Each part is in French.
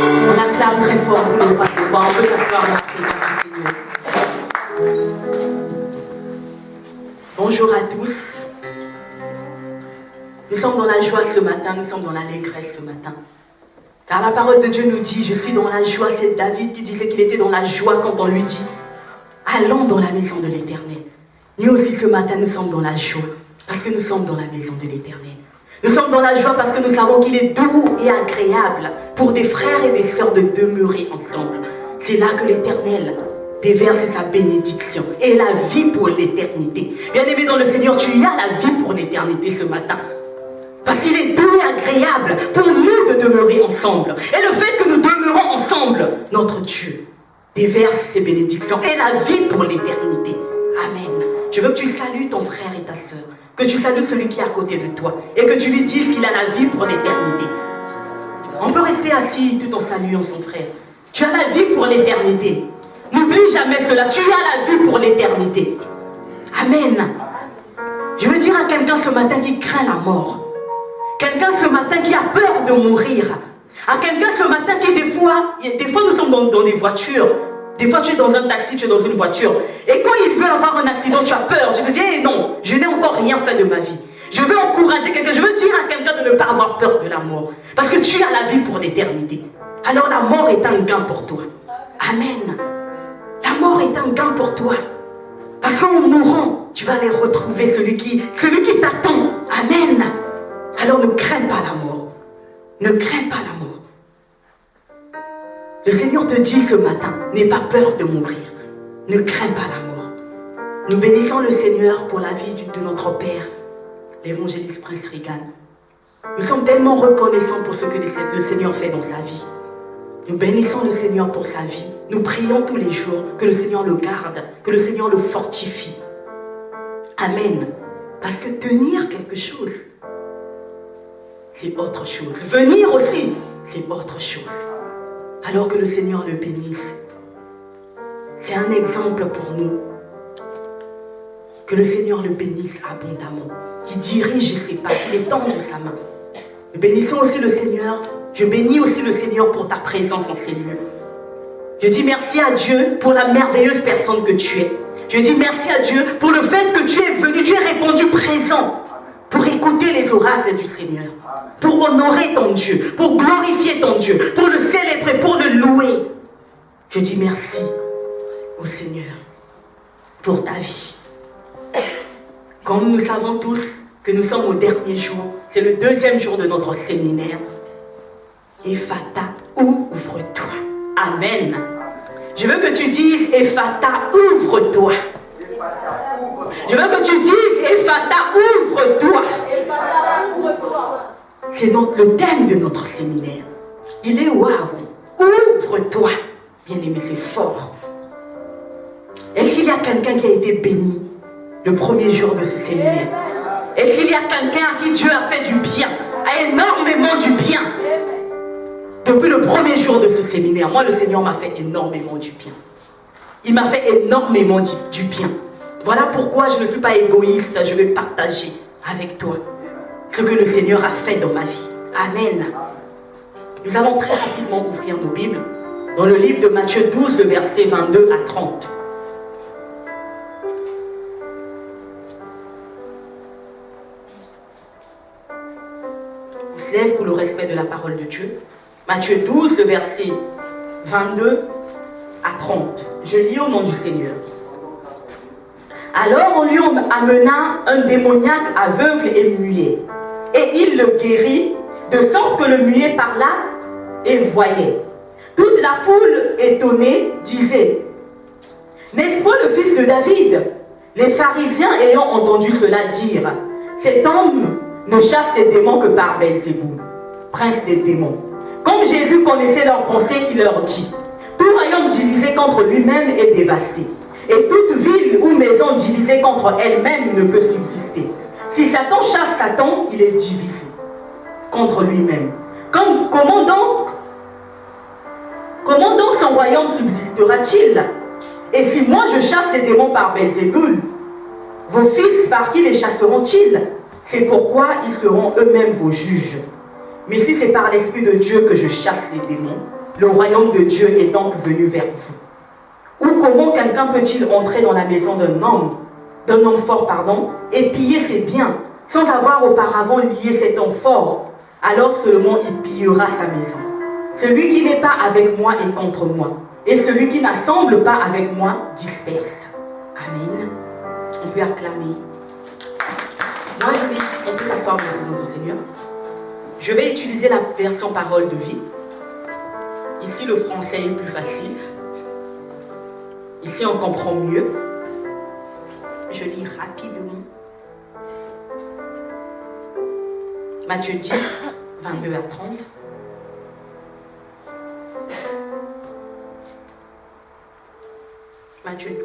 On acclame très fort pour le roi des rois. On peut s'asseoir dans la présence du Seigneur. Bonjour à tous. Nous sommes dans la joie ce matin, nous sommes dans l'allégresse ce matin. Car la parole de Dieu nous dit, je suis dans la joie. C'est David qui disait qu'il était dans la joie quand on lui dit, allons dans la maison de l'Éternel. Nous aussi ce matin, nous sommes dans la joie, parce que nous sommes dans la maison de l'Éternel. Nous sommes dans la joie parce que nous savons qu'il est doux et agréable pour des frères et des sœurs de demeurer ensemble. C'est là que l'Éternel déverse sa bénédiction et la vie pour l'éternité. Bien-aimé dans le Seigneur, tu as la vie pour l'éternité ce matin. Parce qu'il est doux et agréable pour nous de demeurer ensemble. Et le fait que nous demeurons ensemble, notre Dieu déverse ses bénédictions et la vie pour l'éternité. Amen. Je veux que tu salues ton frère et ta sœur. Que tu salues celui qui est à côté de toi. Et que tu lui dises qu'il a la vie pour l'éternité. On peut rester assis tout en saluant son frère. Tu as la vie pour l'éternité. N'oublie jamais cela. Tu as la vie pour l'éternité. Amen. Je veux dire à quelqu'un ce matin qui craint la mort. Quelqu'un ce matin qui a peur de mourir. À quelqu'un ce matin qui des fois nous sommes dans des voitures. Des fois tu es dans un taxi, tu es dans une voiture. Et quand il veut avoir un accident, tu as peur. Tu te dis, hey, non, je n'ai encore rien fait de ma vie. Je veux encourager quelqu'un, je veux dire à quelqu'un de ne pas avoir peur de la mort. Parce que tu as la vie pour l'éternité. Alors la mort est un gain pour toi. Amen. La mort est un gain pour toi. Parce qu'en mourant, tu vas aller retrouver celui qui t'attend. Amen. Alors ne crains pas la mort. Ne crains pas la mort. Le Seigneur te dit ce matin, n'aie pas peur de mourir. Ne crains pas la mort. Nous bénissons le Seigneur pour la vie de notre Père, l'évangéliste Prince Regan. Nous sommes tellement reconnaissants pour ce que le Seigneur fait dans sa vie. Nous bénissons le Seigneur pour sa vie. Nous prions tous les jours que le Seigneur le garde, que le Seigneur le fortifie. Amen. Parce que tenir quelque chose, c'est autre chose. Venir aussi, c'est autre chose. Alors que le Seigneur le bénisse. C'est un exemple pour nous. Que le Seigneur le bénisse abondamment. Qu'il dirige ses pas, qu'il étende sa main. Nous bénissons aussi le Seigneur. Je bénis aussi le Seigneur pour ta présence en ces lieux. Je dis merci à Dieu pour la merveilleuse personne que tu es. Je dis merci à Dieu pour le fait que tu es venu, tu es répondu présent. Pour écouter les oracles du Seigneur. Pour honorer ton Dieu. Pour glorifier ton Dieu. Pour le célébrer, pour le louer. Je dis merci au Seigneur pour ta vie. Comme nous savons tous que nous sommes au dernier jour, c'est le deuxième jour de notre séminaire. Ephata, ouvre-toi. Amen. Je veux que tu dises, Ephata, ouvre-toi. Je veux que tu dises, Ephata, ouvre-toi. C'est le thème de notre séminaire. Il est waouh. Ouvre-toi. Bien-aimé, c'est fort. Est-ce qu'il y a quelqu'un qui a été béni le premier jour de ce séminaire? Est-ce qu'il y a quelqu'un à qui Dieu a fait du bien, énormément du bien? Depuis le premier jour de ce séminaire, moi, le Seigneur m'a fait énormément du bien. Il m'a fait énormément du bien. Voilà pourquoi je ne suis pas égoïste, je vais partager avec toi ce que le Seigneur a fait dans ma vie. Amen. Nous allons très rapidement ouvrir nos Bibles dans le livre de Matthieu 12, versets 22 à 30. On se lève pour le respect de la parole de Dieu. Matthieu 12, versets 22 à 30. Je lis au nom du Seigneur. Alors on lui amena un démoniaque aveugle et muet. Et il le guérit, de sorte que le muet parla et voyait. Toute la foule étonnée disait, n'est-ce pas le fils de David? Les pharisiens ayant entendu cela dire, cet homme ne chasse les démons que par Belzéboul, prince des démons. Comme Jésus connaissait leurs pensées, il leur dit, tout royaume divisé contre lui-même est dévasté. Et toute ville ou maison divisée contre elle-même ne peut subsister. Si Satan chasse Satan, il est divisé contre lui-même. Comment donc son royaume subsistera-t-il? Et si moi je chasse les démons par Belzéboul, vos fils par qui les chasseront-ils? C'est pourquoi ils seront eux-mêmes vos juges. Mais si c'est par l'Esprit de Dieu que je chasse les démons, le royaume de Dieu est donc venu vers vous. Ou comment quelqu'un peut-il entrer dans la maison d'un homme fort, et piller ses biens, sans avoir auparavant lié cet homme fort? Alors seulement il pillera sa maison. Celui qui n'est pas avec moi est contre moi, et celui qui n'assemble pas avec moi disperse. Amen. On peut acclamer. Moi, on peut s'asseoir dans le nom du Seigneur. Je vais utiliser la version parole de vie. Ici, le français est plus facile. Ici, on comprend mieux. Je lis rapidement. Matthieu 10, 22 à 30. Matthieu 12,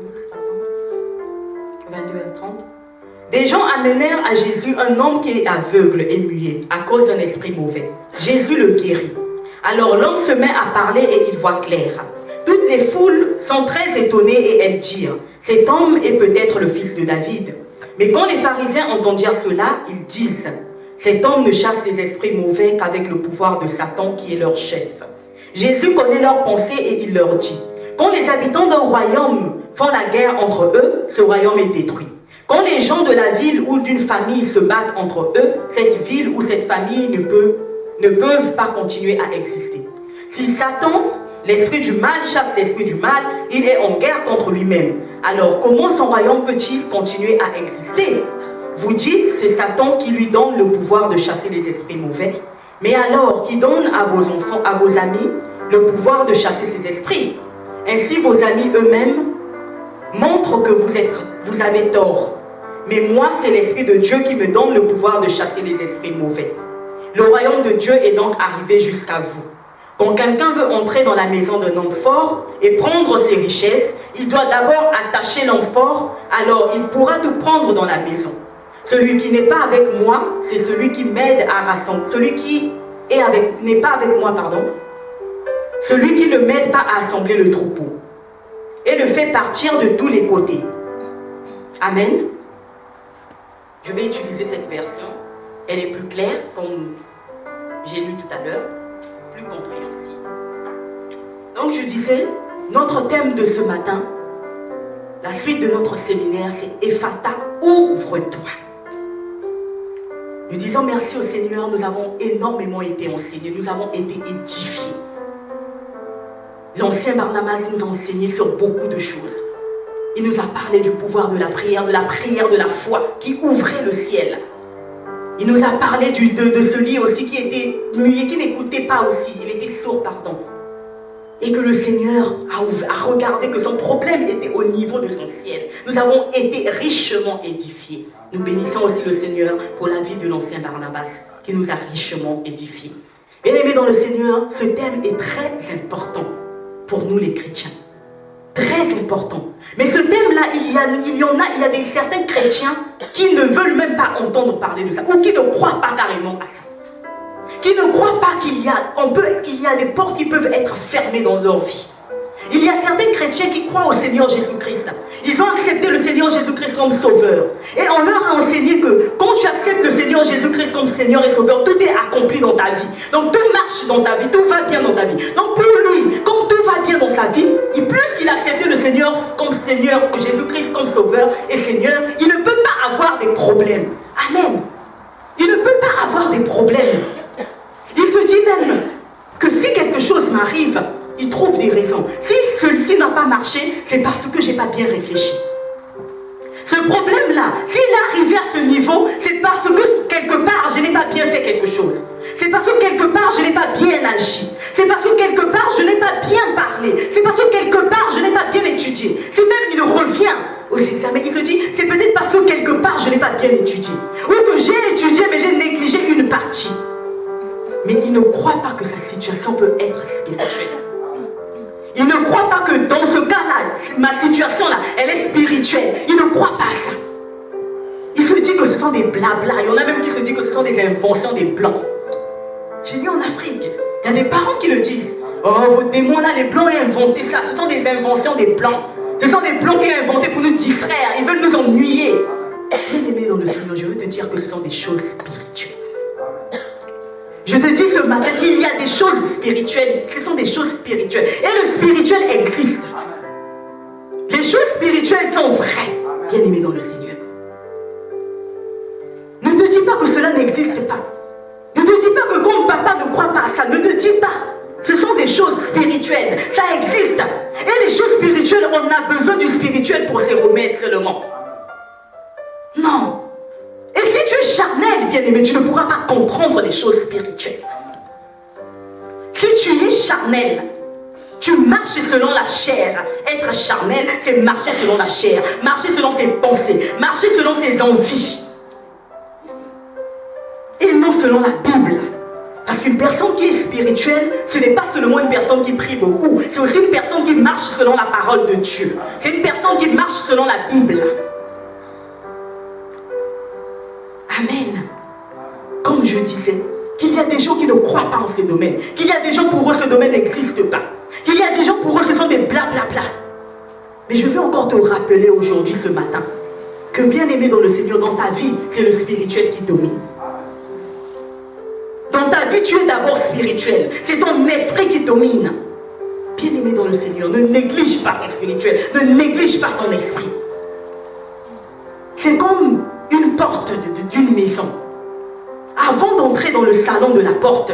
22 à 30. Des gens amenèrent à Jésus un homme qui est aveugle et muet à cause d'un esprit mauvais. Jésus le guérit. Alors l'homme se met à parler et il voit clair. Toutes les foules sont très étonnées et elles dirent: cet homme est peut-être le fils de David. Mais quand les pharisiens entendirent cela, ils disent: cet homme ne chasse les esprits mauvais qu'avec le pouvoir de Satan qui est leur chef. Jésus connaît leurs pensées et il leur dit: quand les habitants d'un royaume font la guerre entre eux, ce royaume est détruit. Quand les gens de la ville ou d'une famille se battent entre eux, cette ville ou cette famille ne peuvent pas continuer à exister. Si Satan, l'esprit du mal, chasse l'esprit du mal, il est en guerre contre lui-même. Alors comment son royaume peut-il continuer à exister? Vous dites, c'est Satan qui lui donne le pouvoir de chasser les esprits mauvais. Mais alors, qui donne à vos enfants, à vos amis, le pouvoir de chasser ces esprits? Ainsi, vos amis eux-mêmes montrent que vous avez tort. Mais moi, c'est l'Esprit de Dieu qui me donne le pouvoir de chasser les esprits mauvais. Le royaume de Dieu est donc arrivé jusqu'à vous. Quand quelqu'un veut entrer dans la maison d'un homme fort et prendre ses richesses, il doit d'abord attacher l'homme fort, alors il pourra tout prendre dans la maison. Celui qui n'est pas avec moi, c'est celui qui m'aide à rassembler. Celui qui n'est pas avec moi, celui qui ne m'aide pas à assembler le troupeau et le fait partir de tous les côtés. Amen. Je vais utiliser cette version. Elle est plus claire, comme j'ai lu tout à l'heure, plus compréhensible. Donc je disais, notre thème de ce matin, la suite de notre séminaire, c'est Ephata, ouvre-toi. Nous disons merci au Seigneur, nous avons énormément été enseignés, nous avons été édifiés. L'ancien Barnabas nous a enseigné sur beaucoup de choses. Il nous a parlé du pouvoir de la prière de la foi qui ouvrait le ciel. Il nous a parlé de celui aussi qui était muet, qui n'écoutait pas aussi, il était sourd, Et que le Seigneur a regardé que son problème était au niveau de son ciel. Nous avons été richement édifiés. Nous bénissons aussi le Seigneur pour la vie de l'ancien Barnabas qui nous a richement édifiés. Bien-aimés dans le Seigneur, ce thème est très important pour nous les chrétiens. Très important. Mais ce thème-là, il y a certains chrétiens qui ne veulent même pas entendre parler de ça, ou qui ne croient pas carrément à ça. Qui ne croient pas qu'il y a des portes qui peuvent être fermées dans leur vie. Il y a certains chrétiens qui croient au Seigneur Jésus-Christ. Ils ont accepté le Seigneur Jésus-Christ comme sauveur. Et on leur a enseigné que quand tu acceptes le Seigneur Jésus-Christ comme Seigneur et sauveur, tout est accompli dans ta vie. Donc tout marche dans ta vie, tout va bien dans ta vie. Donc pour lui, quand tout va bien dans sa vie, plus il a accepté le Seigneur comme Seigneur, Jésus-Christ comme sauveur et Seigneur, il ne peut pas avoir des problèmes. Amen. Il ne peut pas avoir des problèmes. Il se dit même que si quelque chose m'arrive, il trouve des raisons. Si celui-ci n'a pas marché, c'est parce que je n'ai pas bien réfléchi. Ce problème-là, s'il est arrivé à ce niveau, c'est parce que quelque part, je n'ai pas bien fait quelque chose. C'est parce que quelque part, je n'ai pas bien agi. C'est parce que quelque part, je n'ai pas bien parlé. C'est parce que quelque part, je n'ai pas bien étudié. C'est même, il revient aux examens. Il se dit, c'est peut-être parce que quelque part, je n'ai pas bien étudié. Ou que j'ai étudié, mais j'ai négligé une partie. Mais il ne croit pas que sa situation peut être spirituelle. Il ne croit pas que dans ce cas-là, ma situation-là, elle est spirituelle. Il ne croit pas à ça. Il se dit que ce sont des blablas. Il y en a même qui se disent que ce sont des inventions des blancs. J'ai lu en Afrique, il y a des parents qui le disent. Oh, vos démons là, les blancs ont inventé ça. Ce sont des inventions des blancs. Ce sont des blancs qui ont inventé pour nous distraire. Ils veulent nous ennuyer. Bien aimé dans le Seigneur, je veux te dire que ce sont des choses spirituelles. Je te dis ce matin qu'il y a des choses spirituelles. Ce sont des choses spirituelles. Et le spirituel existe. Les choses spirituelles sont vraies, bien-aimés dans le Seigneur. Ne te dis pas que cela n'existe pas. Ne te dis pas que comme papa ne croit pas à ça. Ne te dis pas. Ce sont des choses spirituelles. Ça existe. Et les choses spirituelles, on a besoin du spirituel pour se remettre seulement. Non. Et si tu es charnel, bien-aimé, tu ne pourras pas comprendre les choses spirituelles. Si tu es charnel, tu marches selon la chair. Être charnel, c'est marcher selon la chair. Marcher selon ses pensées. Marcher selon ses envies. Et non selon la Bible. Parce qu'une personne qui est spirituelle, ce n'est pas seulement une personne qui prie beaucoup. C'est aussi une personne qui marche selon la parole de Dieu. C'est une personne qui marche selon la Bible. Amen. Comme je disais, qu'il y a des gens qui ne croient pas en ce domaine. Qu'il y a des gens pour eux ce domaine n'existe pas. Qu'il y a des gens pour eux ce sont des blablabla. Mais je veux encore te rappeler aujourd'hui, ce matin, que bien aimé dans le Seigneur, dans ta vie, c'est le spirituel qui domine. Dans ta vie, tu es d'abord spirituel. C'est ton esprit qui domine. Bien aimé dans le Seigneur, ne néglige pas ton spirituel. Ne néglige pas ton esprit. C'est comme une porte d'une maison. Avant d'entrer dans le salon de la porte,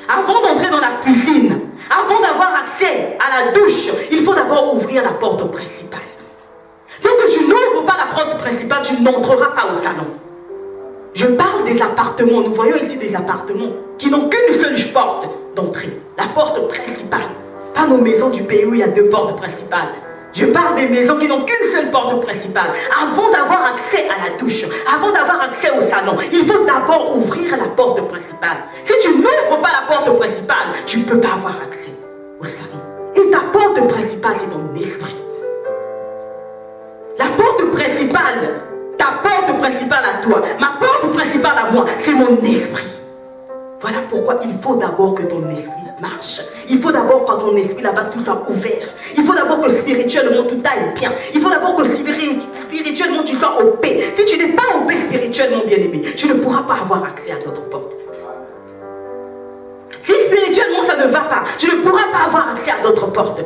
avant d'entrer dans la cuisine, avant d'avoir accès à la douche, il faut d'abord ouvrir la porte principale. Donc tu n'ouvres pas la porte principale, tu n'entreras pas au salon. Je parle des appartements. Nous voyons ici des appartements qui n'ont qu'une seule porte d'entrée. La porte principale. Pas nos maisons du pays où il y a deux portes principales. Je parle des maisons qui n'ont qu'une seule porte principale. Avant d'avoir accès à la douche, avant d'avoir accès au salon, il faut d'abord ouvrir la porte principale. Si tu n'ouvres pas la porte principale, tu ne peux pas avoir accès au salon. Et ta porte principale, c'est ton esprit. La porte principale, ta porte principale à toi, ma porte principale à moi, c'est mon esprit. Voilà pourquoi il faut d'abord que ton esprit marche. Il faut d'abord que ton esprit là-bas tout soit ouvert. Il faut d'abord que spirituellement tout aille bien. Il faut d'abord que spirituellement tu sois au paix. Si tu n'es pas au paix spirituellement, bien-aimé, tu ne pourras pas avoir accès à d'autres portes. Si spirituellement ça ne va pas, tu ne pourras pas avoir accès à d'autres portes.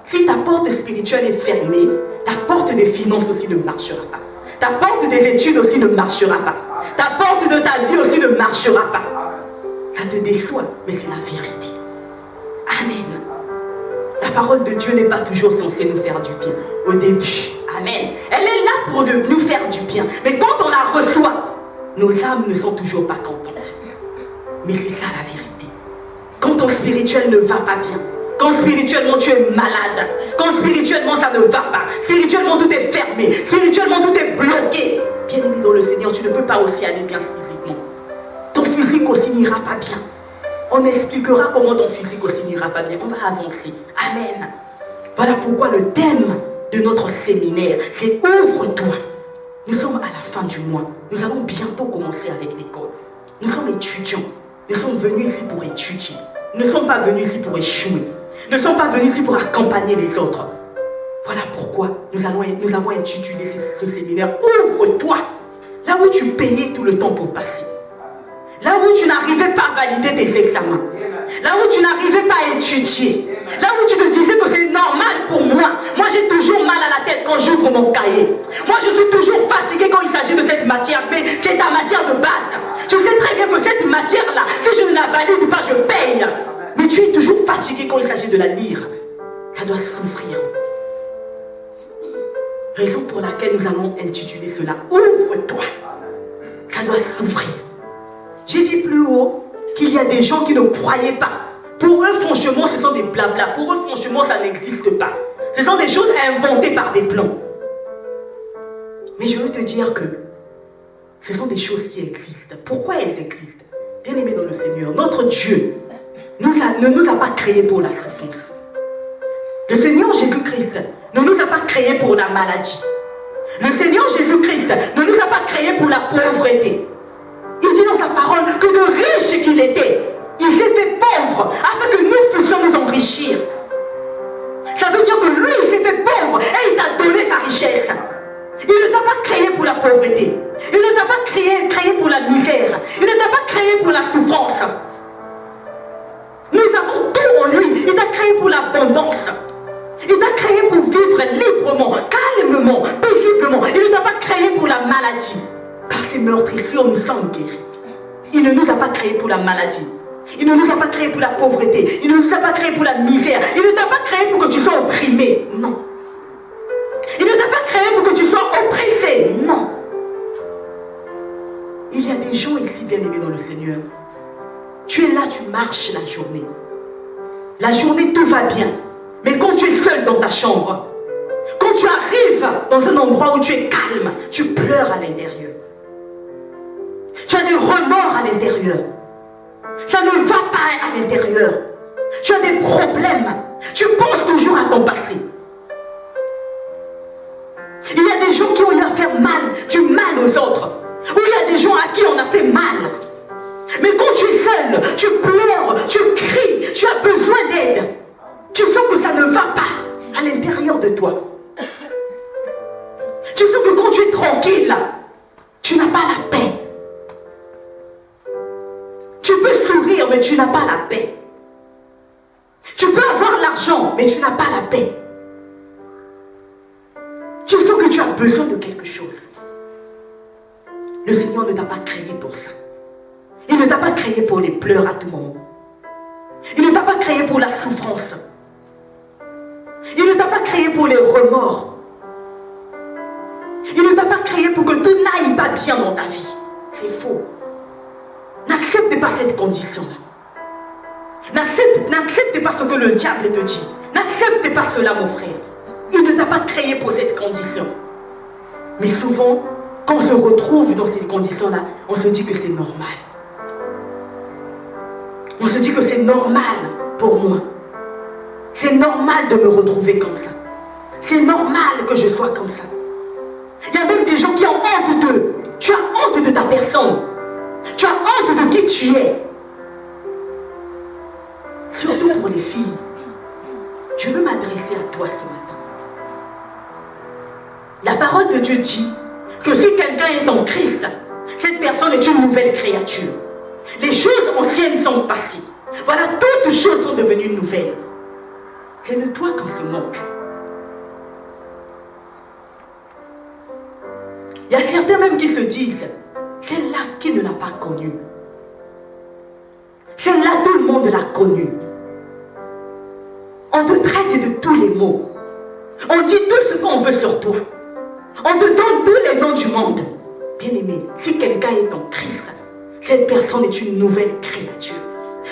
Si ta porte spirituelle est fermée, ta porte des finances aussi ne marchera pas. Ta porte des études aussi ne marchera pas. Ta porte de ta vie aussi ne marchera pas. Ça te déçoit, mais c'est la vérité. Amen. La parole de Dieu n'est pas toujours censée nous faire du bien. Au début, amen. Elle est là pour nous faire du bien. Mais quand on la reçoit, nos âmes ne sont toujours pas contentes. Mais c'est ça la vérité. Quand ton spirituel ne va pas bien, quand spirituellement tu es malade, quand spirituellement ça ne va pas, spirituellement tout est fermé, spirituellement tout est bloqué, bien aimé dans le Seigneur, tu ne peux pas aussi aller bien physiquement. Ton physique aussi n'ira pas bien. On expliquera comment ton physique aussi n'ira pas bien. On va avancer. Amen. Voilà pourquoi le thème de notre séminaire, c'est ouvre-toi. Nous sommes à la fin du mois. Nous allons bientôt commencer avec l'école. Nous sommes étudiants. Nous sommes venus ici pour étudier. Nous ne sommes pas venus ici pour échouer. Nous ne sommes pas venus ici pour accompagner les autres. Voilà pourquoi nous avons intitulé ce séminaire ouvre-toi. Là où tu payais tout le temps pour passer. Là où tu n'arrivais pas à valider tes examens. Là où tu n'arrivais pas à étudier. Là où tu te disais que c'est normal pour moi. Moi j'ai toujours mal à la tête quand j'ouvre mon cahier. Moi je suis toujours fatigué quand il s'agit de cette matière. Mais c'est ta matière de base. Tu sais très bien que cette matière-là, si je ne la valide pas, je paye. Mais tu es toujours fatigué quand il s'agit de la lire. Ça doit s'ouvrir. Raison pour laquelle nous allons intituler cela ouvre-toi. Ça doit s'ouvrir. J'ai dit plus haut qu'il y a des gens qui ne croyaient pas. Pour eux, franchement, ce sont des blabla. Pour eux, franchement, ça n'existe pas. Ce sont des choses inventées par des plans. Mais je veux te dire que ce sont des choses qui existent. Pourquoi elles existent? Bien aimé dans le Seigneur, notre Dieu ne nous a pas créés pour la souffrance. Le Seigneur Jésus-Christ ne nous a pas créés pour la maladie. Le Seigneur Jésus-Christ ne nous a pas créés pour la pauvreté. Il dit dans sa parole que de riche qu'il était, il s'est fait pauvre afin que nous puissions nous enrichir. Ça veut dire que lui, il s'est fait pauvre et il t'a donné sa richesse. Il ne t'a pas créé pour la pauvreté. Il ne t'a pas créé pour la misère. Il ne t'a pas créé pour la souffrance. Nous avons tout en lui. Il t'a créé pour l'abondance. Il t'a créé pour vivre librement, calmement, paisiblement. Il ne t'a pas créé pour la maladie. Par ses meurtrissures, nous sommes guéris. Il ne nous a pas créé pour la maladie. Il ne nous a pas créé pour la pauvreté. Il ne nous a pas créé pour la misère. Il ne t'a pas créé pour que tu sois opprimé. Non. Il ne t'a pas créé pour que tu sois oppressé. Non. Il y a des gens ici, bien-aimés dans le Seigneur. Tu es là, tu marches la journée. La journée, tout va bien. Mais quand tu es seul dans ta chambre, quand tu arrives dans un endroit où tu es calme, tu pleures à l'intérieur. Tu as des remords à l'intérieur. Ça ne va pas à l'intérieur. Tu as des problèmes. Tu penses toujours à ton passé. Il y a des gens qui ont eu à faire du mal aux autres. Ou il y a des gens à qui on a fait mal. Mais quand tu es seul, tu pleures, tu cries, tu as besoin d'aide. Tu sens que ça ne va pas à l'intérieur de toi. Tu sens que quand tu es tranquille, tu n'as pas la paix. Tu peux sourire, mais tu n'as pas la paix. Tu peux avoir l'argent, mais tu n'as pas la paix. Tu sens que tu as besoin de quelque chose. Le Seigneur ne t'a pas créé pour ça. Il ne t'a pas créé pour les pleurs à tout moment. Il ne t'a pas créé pour la souffrance. Il ne t'a pas créé pour les remords. Il ne t'a pas créé pour que tout n'aille pas bien dans ta vie. C'est faux. N'accepte pas cette condition-là. N'accepte pas ce que le diable te dit. N'accepte pas cela, mon frère. Il ne t'a pas créé pour cette condition. Mais souvent, quand on se retrouve dans cette condition-là, on se dit que c'est normal. On se dit que c'est normal pour moi. C'est normal de me retrouver comme ça. C'est normal que je sois comme ça. Il y a même des gens qui ont honte d'eux. Tu as honte de ta personne. Tu as honte de qui tu es. Surtout pour les filles. Je veux m'adresser à toi ce matin. La parole de Dieu dit que si quelqu'un est en Christ, cette personne est une nouvelle créature. Les choses anciennes sont passées. Voilà, toutes choses sont devenues nouvelles. C'est de toi qu'on se moque. Il y a certains même qui se disent, celle-là qui ne l'a pas connue. Celle-là, tout le monde l'a connue. On te traite de tous les mots. On dit tout ce qu'on veut sur toi. On te donne tous les noms du monde. Bien-aimé, si quelqu'un est en Christ, cette personne est une nouvelle créature.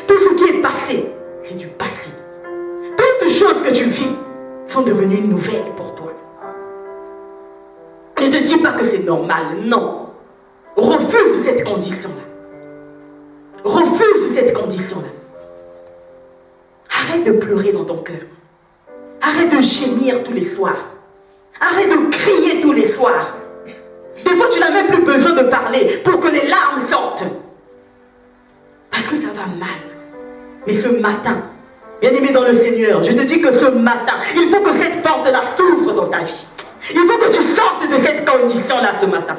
Tout ce qui est passé, c'est du passé. Toutes les choses que tu vis sont devenues nouvelles pour toi. Ne te dis pas que c'est normal, non. Refuse cette condition-là. Refuse cette condition-là. Arrête de pleurer dans ton cœur. Arrête de gémir tous les soirs. Arrête de crier tous les soirs. Des fois, tu n'as même plus besoin de parler pour que les larmes sortent. Parce que ça va mal. Mais ce matin, bien-aimé dans le Seigneur, je te dis que ce matin, il faut que cette porte-là s'ouvre dans ta vie. Il faut que tu sortes de cette condition-là ce matin.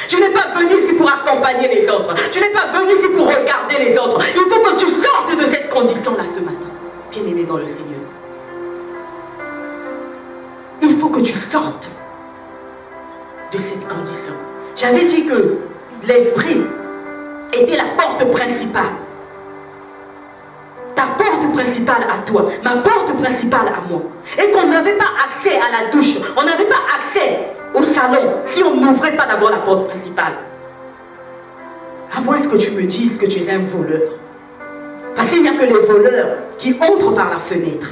Tu n'es pas venu ici pour accompagner les autres. Tu n'es pas venu ici pour regarder les autres. Il faut que tu sortes de cette condition-là ce matin. Bien-aimé dans le Seigneur. Il faut que tu sortes de cette condition. J'avais dit que l'esprit était la porte principale. Ta porte principale à toi, ma porte principale à moi. Et qu'on n'avait pas accès à la douche, on n'avait pas accès au salon si on n'ouvrait pas d'abord la porte principale. À moins que tu me dises que tu es un voleur. Parce qu'il n'y a que les voleurs qui entrent par la fenêtre.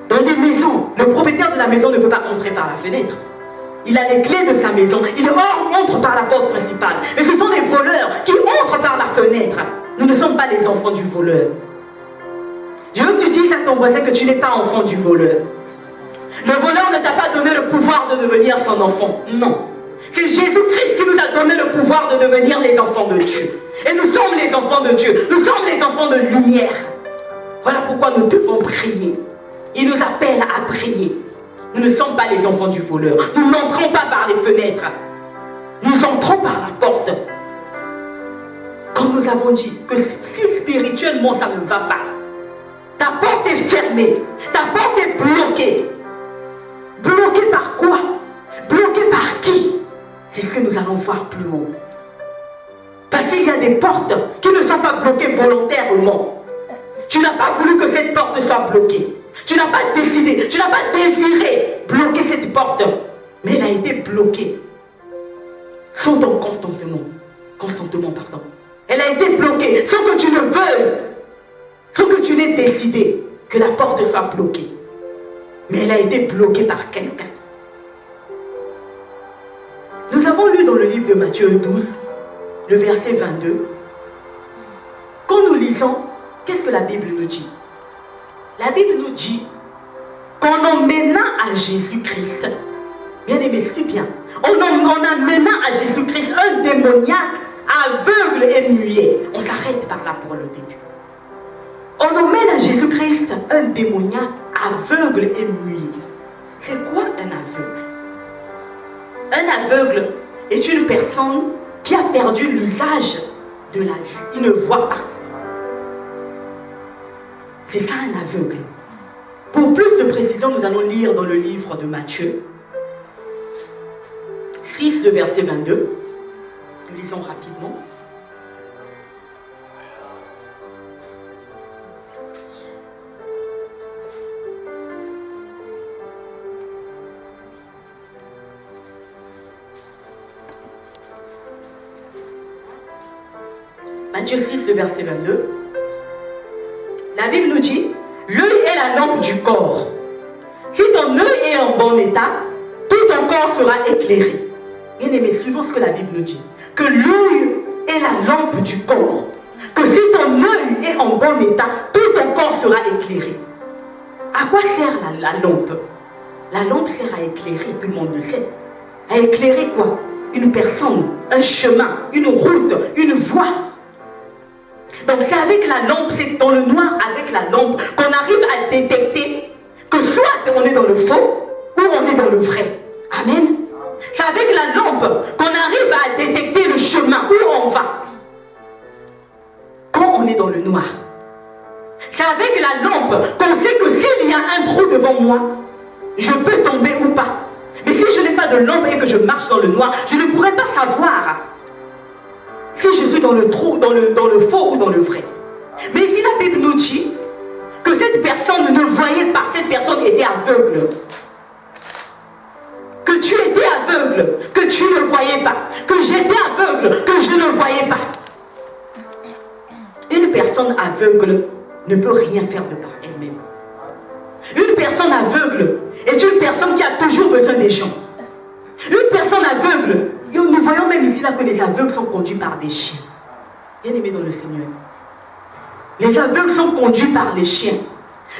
Dans des maisons, le propriétaire de la maison ne peut pas entrer par la fenêtre. Il a les clés de sa maison. Il entre par la porte principale. Mais ce sont les voleurs qui entrent par la fenêtre. Nous ne sommes pas les enfants du voleur. Je veux que tu dises à ton voisin que tu n'es pas enfant du voleur. Le voleur ne t'a pas donné le pouvoir de devenir son enfant. Non. C'est Jésus-Christ qui nous a donné le pouvoir de devenir les enfants de Dieu. Et nous sommes les enfants de Dieu. Nous sommes les enfants de lumière. Voilà pourquoi nous devons prier. Il nous appelle à prier. Nous ne sommes pas les enfants du voleur. Nous n'entrons pas par les fenêtres. Nous entrons par la porte. Quand nous avons dit que si spirituellement ça ne va pas, ta porte est fermée, ta porte est bloquée. Bloquée par quoi? Bloquée par qui? C'est ce que nous allons voir plus haut. Parce qu'il y a des portes qui ne sont pas bloquées volontairement. Tu n'as pas voulu que cette porte soit bloquée. Tu n'as pas décidé, tu n'as pas désiré bloquer cette porte. Mais elle a été bloquée. Sans ton consentement, pardon. Elle a été bloquée sans que tu ne veuilles, sans que tu n'aies décidé que la porte soit bloquée. Mais elle a été bloquée par quelqu'un. Nous avons lu dans le livre de Matthieu 12, le verset 22. Quand nous lisons, qu'est-ce que la Bible nous dit? La Bible nous dit qu'en emmenant à Jésus-Christ, bien aimé, suis bien, en amenant à Jésus-Christ un démoniaque aveugle et muet. On s'arrête par là pour le début. On emmène à Jésus-Christ un démoniaque aveugle et muet. C'est quoi un aveugle? Un aveugle est une personne qui a perdu l'usage de la vue. Il ne voit pas. C'est ça un aveugle. Pour plus de précision, nous allons lire dans le livre de Matthieu 6, le verset 22. Nous lisons rapidement. Matthieu 6, le verset 22. La Bible nous dit, l'œil est la lampe du corps. Si ton œil est en bon état, tout ton corps sera éclairé. Bien aimé, suivons ce que la Bible nous dit. Que l'œil est la lampe du corps. Que si ton œil est en bon état, tout ton corps sera éclairé. À quoi sert la lampe? La lampe sert à éclairer, tout le monde le sait. À éclairer quoi? Une personne, un chemin, une route, une voie. Donc c'est avec la lampe, c'est dans le noir avec la lampe qu'on arrive à détecter que soit on est dans le faux ou on est dans le vrai. Amen. C'est avec la lampe qu'on arrive à détecter le chemin où on va. Quand on est dans le noir. C'est avec la lampe qu'on sait que s'il y a un trou devant moi, je peux tomber ou pas. Mais si je n'ai pas de lampe et que je marche dans le noir, je ne pourrai pas savoir si je suis dans le trou, dans le faux ou dans le vrai. Mais ici la Bible nous dit que cette personne ne voyait pas, cette personne était aveugle. Que tu étais aveugle, que tu ne voyais pas. Que j'étais aveugle, que je ne voyais pas. Une personne aveugle ne peut rien faire de par elle-même. Une personne aveugle est une personne qui a toujours besoin des gens. Une personne aveugle, nous voyons même ici là que les aveugles sont conduits par des chiens. Bien aimés dans le Seigneur. Les aveugles sont conduits par des chiens.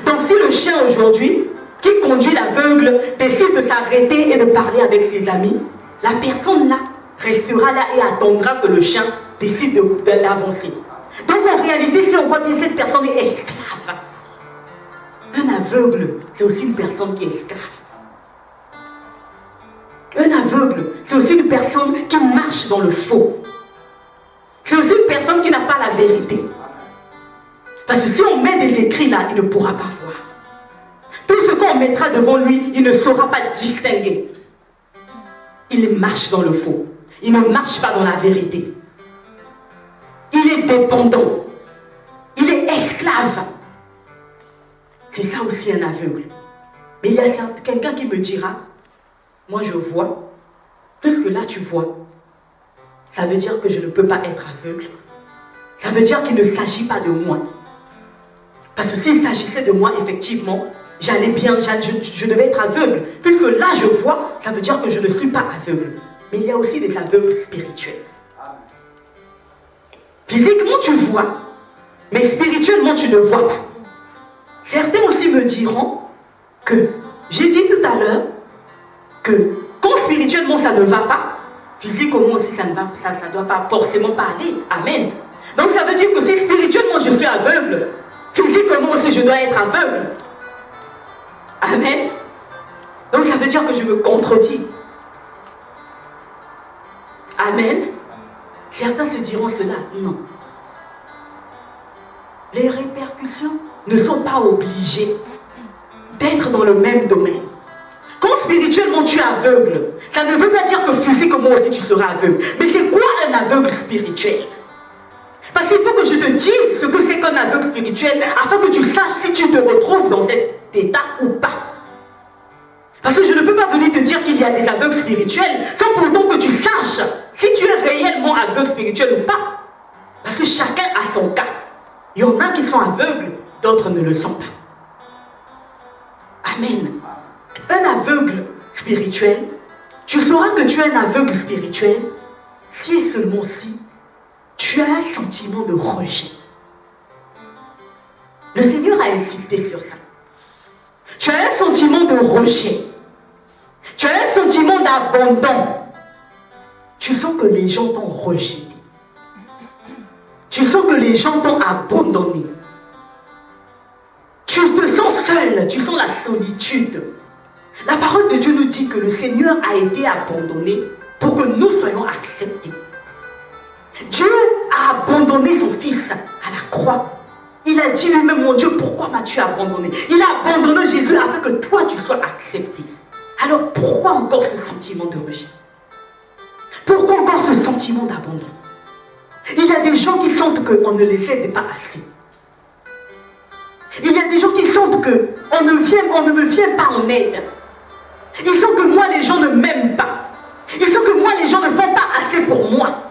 Donc si le chien aujourd'hui, qui conduit l'aveugle, décide de s'arrêter et de parler avec ses amis, la personne là restera là et attendra que le chien décide d'avancer. Donc en réalité, si on voit bien cette personne est esclave. Un aveugle, c'est aussi une personne qui est esclave. Un aveugle, c'est aussi une personne qui marche dans le faux. C'est aussi une personne qui n'a pas la vérité. Parce que si on met des écrits là, il ne pourra pas voir. Tout ce qu'on mettra devant lui, il ne saura pas distinguer. Il marche dans le faux. Il ne marche pas dans la vérité. Il est dépendant. Il est esclave. C'est ça aussi un aveugle. Mais il y a quelqu'un qui me dira, moi je vois, puisque là tu vois, ça veut dire que je ne peux pas être aveugle. Ça veut dire qu'il ne s'agit pas de moi. Parce que s'il s'agissait de moi, effectivement, j'allais bien, je devais être aveugle. Puisque là je vois, ça veut dire que je ne suis pas aveugle. Mais il y a aussi des aveugles spirituels. Physiquement tu vois, mais spirituellement tu ne vois pas. Certains aussi me diront que, j'ai dit tout à l'heure, que quand spirituellement ça ne va pas, physiquement aussi ça ne doit pas forcément pas aller. Amen. Donc ça veut dire que si spirituellement je suis aveugle, physiquement aussi je dois être aveugle. Amen. Donc ça veut dire que je me contredis. Amen. Certains se diront cela. Non. les répercussions ne sont pas obligées d'être dans le même domaine. Quand spirituellement tu es aveugle, ça ne veut pas dire que physiquement aussi tu seras aveugle. Mais c'est quoi un aveugle spirituel? Parce qu'il faut que je te dise ce que c'est qu'un aveugle spirituel afin que tu saches si tu te retrouves dans cet état ou pas. Parce que je ne peux pas venir te dire qu'il y a des aveugles spirituels sans pourtant que tu saches si tu es réellement aveugle spirituel ou pas. Parce que chacun a son cas. Il y en a qui sont aveugles, d'autres ne le sont pas. Amen. Un aveugle spirituel, tu sauras que tu es un aveugle spirituel si et seulement si tu as un sentiment de rejet. Le Seigneur a insisté sur ça. Tu as un sentiment de rejet. Tu as un sentiment d'abandon. Tu sens que les gens t'ont rejeté. Tu sens que les gens t'ont abandonné. Tu te sens seul, tu sens la solitude. La parole de Dieu nous dit que le Seigneur a été abandonné pour que nous soyons acceptés. Dieu a abandonné son Fils à la croix. Il a dit lui-même, mon Dieu, pourquoi m'as-tu abandonné? Il a abandonné Jésus afin que toi tu sois accepté. Alors pourquoi encore ce sentiment de rejet? Pourquoi encore ce sentiment d'abandon? Il y a des gens qui sentent qu'on ne les aide pas assez. Il y a des gens qui sentent qu'on ne me vient pas en aide. Ils sentent que moi les gens ne m'aiment pas. Ils sentent que moi les gens ne font pas assez pour moi.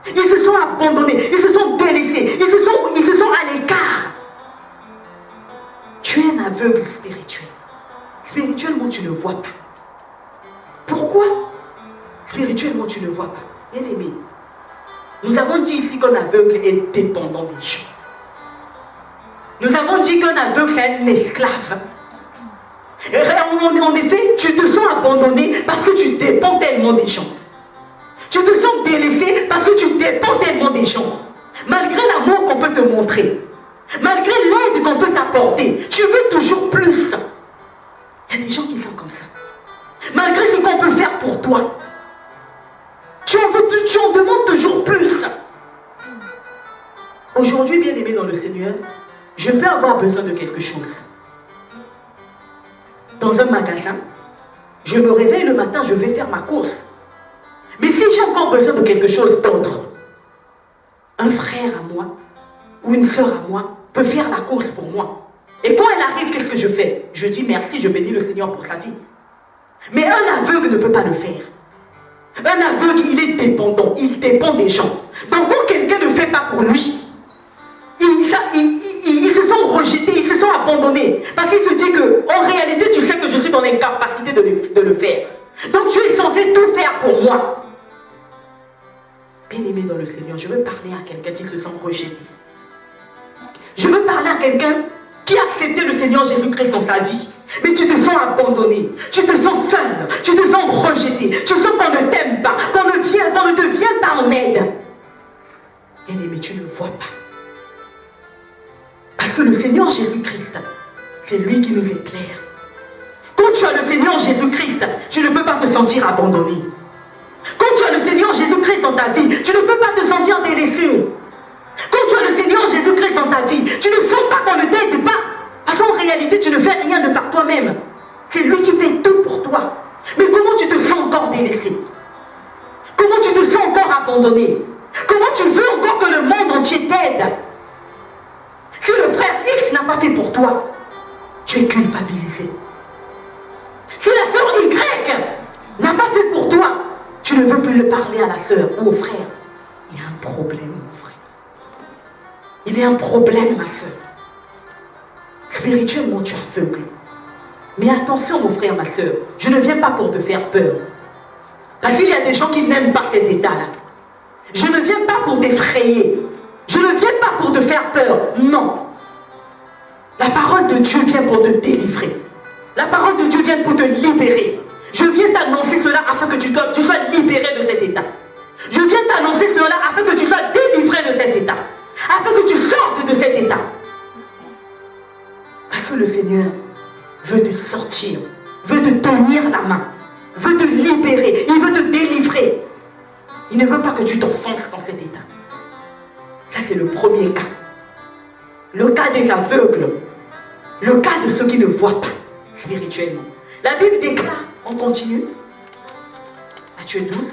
Ils se sont abandonnés, ils se sont délaissés, ils se sont à l'écart. Tu es un aveugle spirituel. Spirituellement, tu ne vois pas. Pourquoi? Spirituellement, tu ne vois pas. Bien aimé, nous avons dit ici qu'un aveugle est dépendant des gens. Nous avons dit qu'un aveugle, c'est un esclave. En effet, tu te sens abandonné parce que tu dépends tellement des gens. Tu te sens délaissé parce que tu dépends tellement des gens. Malgré l'amour qu'on peut te montrer, malgré l'aide qu'on peut t'apporter, tu veux toujours plus. Il y a des gens qui sont comme ça. Malgré ce qu'on peut faire pour toi, tu en demandes toujours plus. Aujourd'hui, bien aimé dans le Seigneur, je peux avoir besoin de quelque chose. Dans un magasin, je me réveille le matin, je vais faire ma course. Mais si j'ai encore besoin de quelque chose d'autre, un frère à moi ou une soeur à moi peut faire la course pour moi. Et quand elle arrive, qu'est-ce que je fais? Je dis merci, je bénis le Seigneur pour sa vie. Mais un aveugle ne peut pas le faire. Un aveugle, il est dépendant, il dépend des gens. Donc quand quelqu'un ne fait pas pour lui, ils se sont rejetés, ils se sont abandonnés. Parce qu'il se dit que, en réalité, tu sais que je suis dans l'incapacité de le faire. Donc tu es censé tout faire pour moi. Bien-aimé dans le Seigneur, je veux parler à quelqu'un qui se sent rejeté. Je veux parler à quelqu'un qui a accepté le Seigneur Jésus-Christ dans sa vie. Mais tu te sens abandonné, tu te sens seul, tu te sens rejeté, tu sens qu'on ne t'aime pas, qu'on ne te vient pas en aide. Bien-aimé, tu ne vois pas. Parce que le Seigneur Jésus-Christ, c'est lui qui nous éclaire. Quand tu as le Seigneur Jésus-Christ, tu ne peux pas te sentir abandonné. Quand tu as le Seigneur Jésus-Christ dans ta vie, tu ne peux pas te sentir délaissé. Quand tu as le Seigneur Jésus-Christ dans ta vie, tu ne sens pas qu'on ne t'aide pas. Parce qu'en réalité, tu ne fais rien de par toi-même. C'est lui qui fait tout pour toi. Mais comment tu te sens encore délaissé? Comment tu te sens encore abandonné? Comment tu veux encore que le monde entier t'aide? Si le frère X n'a pas fait pour toi, tu es culpabilisé. Si la sœur Y n'a pas fait pour toi, tu ne veux plus le parler à la sœur ou au frère. Il y a un problème, mon frère. Il y a un problème, ma sœur. Spirituellement, tu es aveugle. Mais attention, mon frère, ma sœur, je ne viens pas pour te faire peur. Parce qu'il y a des gens qui n'aiment pas cet état-là. Je ne viens pas pour t'effrayer. Je ne viens pas pour te faire peur. Non. La parole de Dieu vient pour te délivrer. La parole de Dieu vient pour te libérer. Je viens t'annoncer cela afin que tu sois libéré de cet état. Je viens t'annoncer cela afin que tu sois délivré de cet état. Afin que tu sortes de cet état. Parce que le Seigneur veut te sortir, veut te tenir la main, veut te libérer, il veut te délivrer. Il ne veut pas que tu t'enfonces dans cet état. Ça, c'est le premier cas. le cas des aveugles, le cas de ceux qui ne voient pas spirituellement. La Bible déclare, on continue, Matthieu 12,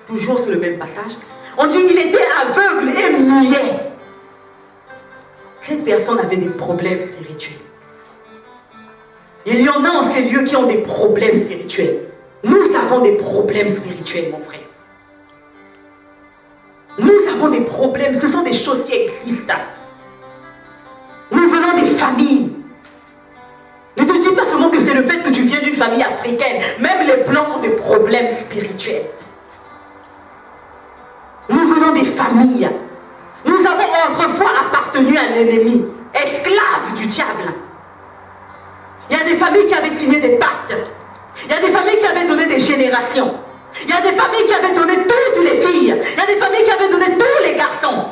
toujours sur le même passage, on dit qu'il était aveugle et muet. Cette personne avait des problèmes spirituels. Il y en a en ces lieux qui ont des problèmes spirituels. Nous avons des problèmes spirituels, mon frère. Nous avons des problèmes, ce sont des choses qui existent. Nous venons des familles. Ne te dis pas seulement que c'est le fait que tu viens d'une famille africaine. Même les blancs ont des problèmes spirituels. Nous venons des familles. Nous avons autrefois appartenu à l'ennemi, esclaves du diable. Il y a des familles qui avaient signé des pactes. Il y a des familles qui avaient donné des générations. Il y a des familles qui avaient donné toutes les filles. Il y a des familles qui avaient donné tous les garçons.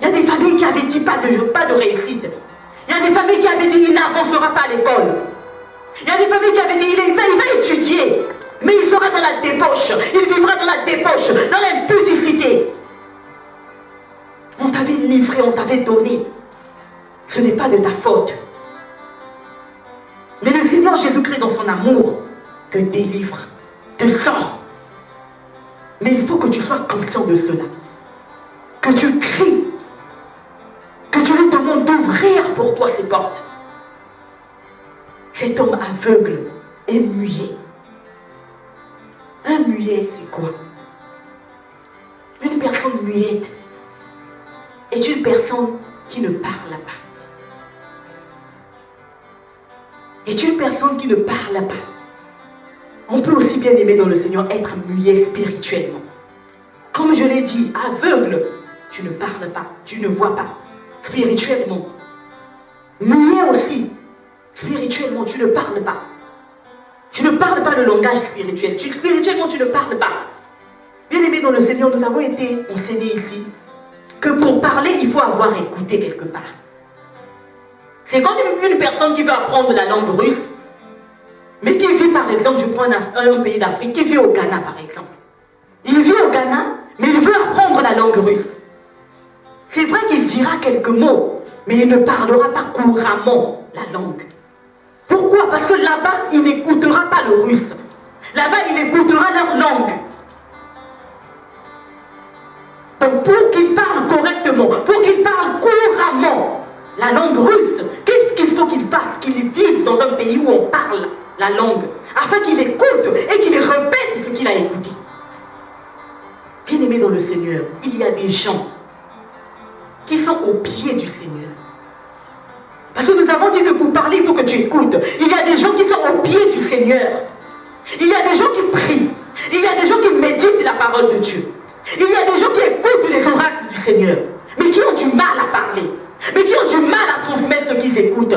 Il y a des familles qui avaient dit pas de réussite. Il y a des familles qui avaient dit il n'avancera pas à l'école. Il y a des familles qui avaient dit il va étudier, mais il sera dans la débauche. Il vivra dans la débauche, dans l'impudicité. On t'avait livré, on t'avait donné. Ce n'est pas de ta faute. Mais le Seigneur Jésus-Christ, dans son amour, te délivre, te sort. Mais il faut que tu sois conscient de cela. Que tu cries. Que tu lui demandes d'ouvrir pour toi ses portes. Cet homme aveugle et muet. Un muet, c'est quoi? Une personne muette est une personne qui ne parle pas. Est une personne qui ne parle pas. On peut aussi bien aimer dans le Seigneur être muet spirituellement. Comme je l'ai dit, aveugle, tu ne parles pas, tu ne vois pas. Spirituellement. Muet aussi. Spirituellement, tu ne parles pas. Tu ne parles pas le langage spirituel. Spirituellement, tu ne parles pas. Bien aimé dans le Seigneur, nous avons été enseignés ici que pour parler, il faut avoir écouté quelque part. C'est comme une personne qui veut apprendre la langue russe, mais qui vit par exemple, je prends un pays d'Afrique, qui vit au Ghana par exemple. Il vit au Ghana, mais il veut apprendre la langue russe. C'est vrai qu'il dira quelques mots, mais il ne parlera pas couramment la langue. Pourquoi? Parce que là-bas, il n'écoutera pas le russe. Là-bas, il écoutera leur langue. Donc pour qu'il parle correctement, pour qu'il parle couramment la langue russe, qu'est-ce qu'il faut qu'il fasse? Qu'il vive dans un pays où on parle la langue, afin qu'il écoute et qu'il répète ce qu'il a écouté. Bien-aimé dans le Seigneur, il y a des gens qui sont au pied du Seigneur. Parce que nous avons dit que pour parler, il faut que tu écoutes. Il y a des gens qui sont au pied du Seigneur. Il y a des gens qui prient. Il y a des gens qui méditent la parole de Dieu. Il y a des gens qui écoutent les oracles du Seigneur, mais qui ont du mal à parler, mais qui ont du mal à transmettre ce qu'ils écoutent.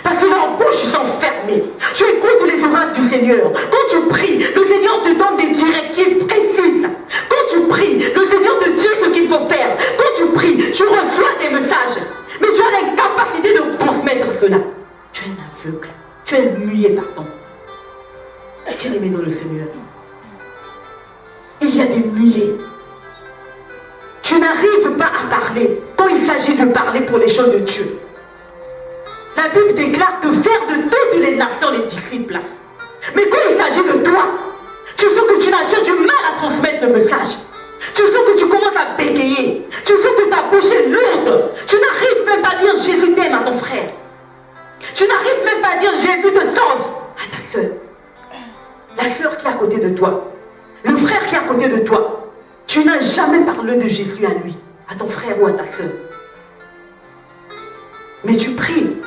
Parce que leurs bouches sont fermées. Tu écoutes les oracles du Seigneur. Quand tu pries, le Seigneur te donne des directives précises. Quand tu pries, le Seigneur te dit ce qu'il faut faire. Quand tu pries, tu reçois des messages. Mais tu as l'incapacité de transmettre cela. Tu es un aveugle. Tu es muet, pardon. Bien-aimé dans le Seigneur, il y a des muets. Tu n'arrives pas à parler quand il s'agit de parler pour les choses de Dieu. La Bible déclare de faire de toutes les nations les disciples. Mais quand il s'agit de toi, tu sens que tu as du mal à transmettre le message. Tu sens que tu commences à bégayer. Tu sens que ta bouche est lourde. Tu n'arrives même pas à dire Jésus t'aime à ton frère. Tu n'arrives même pas à dire Jésus te sauve à ta soeur. La soeur qui est à côté de toi. Le frère qui est à côté de toi. Tu n'as jamais parlé de Jésus à lui, à ton frère ou à ta soeur. Mais tu pries.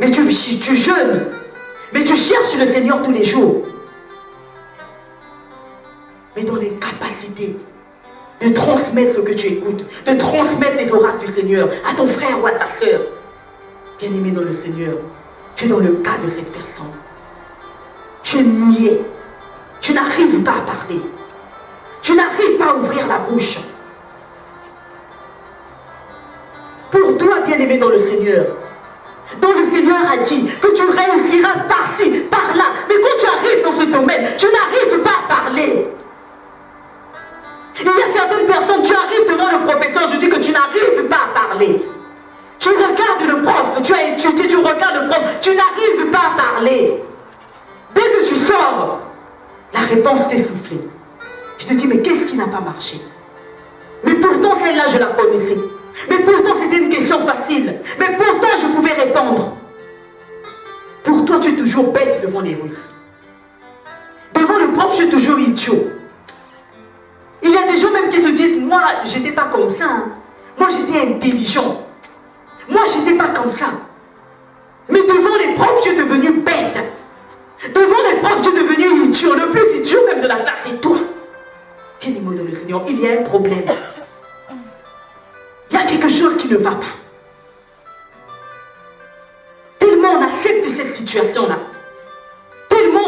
Mais tu jeûnes. Mais tu cherches le Seigneur tous les jours. Mais dans les capacités de transmettre ce que tu écoutes, de transmettre les oracles du Seigneur à ton frère ou à ta soeur. Bien-aimé dans le Seigneur, tu es dans le cas de cette personne. Tu es muet. Tu n'arrives pas à parler. Tu n'arrives pas à ouvrir la bouche. Pour toi, bien-aimé dans le Seigneur, dont le Seigneur a dit que tu réussiras par-ci, par-là, mais quand tu arrives dans ce domaine, tu n'arrives pas à parler. Il y a certaines personnes, tu arrives devant le professeur, je dis que tu n'arrives pas à parler. Tu regardes le prof, tu as étudié, tu regardes le prof, tu n'arrives pas à parler. Dès que tu sors, la réponse t'est soufflée. Je te dis, mais qu'est-ce qui n'a pas marché? Mais pourtant, celle-là, je la connaissais. Mais pourtant, c'était une question facile. Mais pourtant, je pouvais répondre. Pour toi, tu es toujours bête devant les Russes. Devant le prof, tu es toujours idiot. Il y a des gens même qui se disent, moi, j'étais pas comme ça. Hein. Moi, j'étais intelligent. Moi, j'étais pas comme ça. Mais devant les profs, tu es devenu bête. Devant les profs, tu es devenu idiot. Le plus idiot même de la classe, c'est toi. Bien-aimé dans le Seigneur, il y a un problème. Il y a quelque chose qui ne va pas. Tellement on accepte cette situation-là. Tellement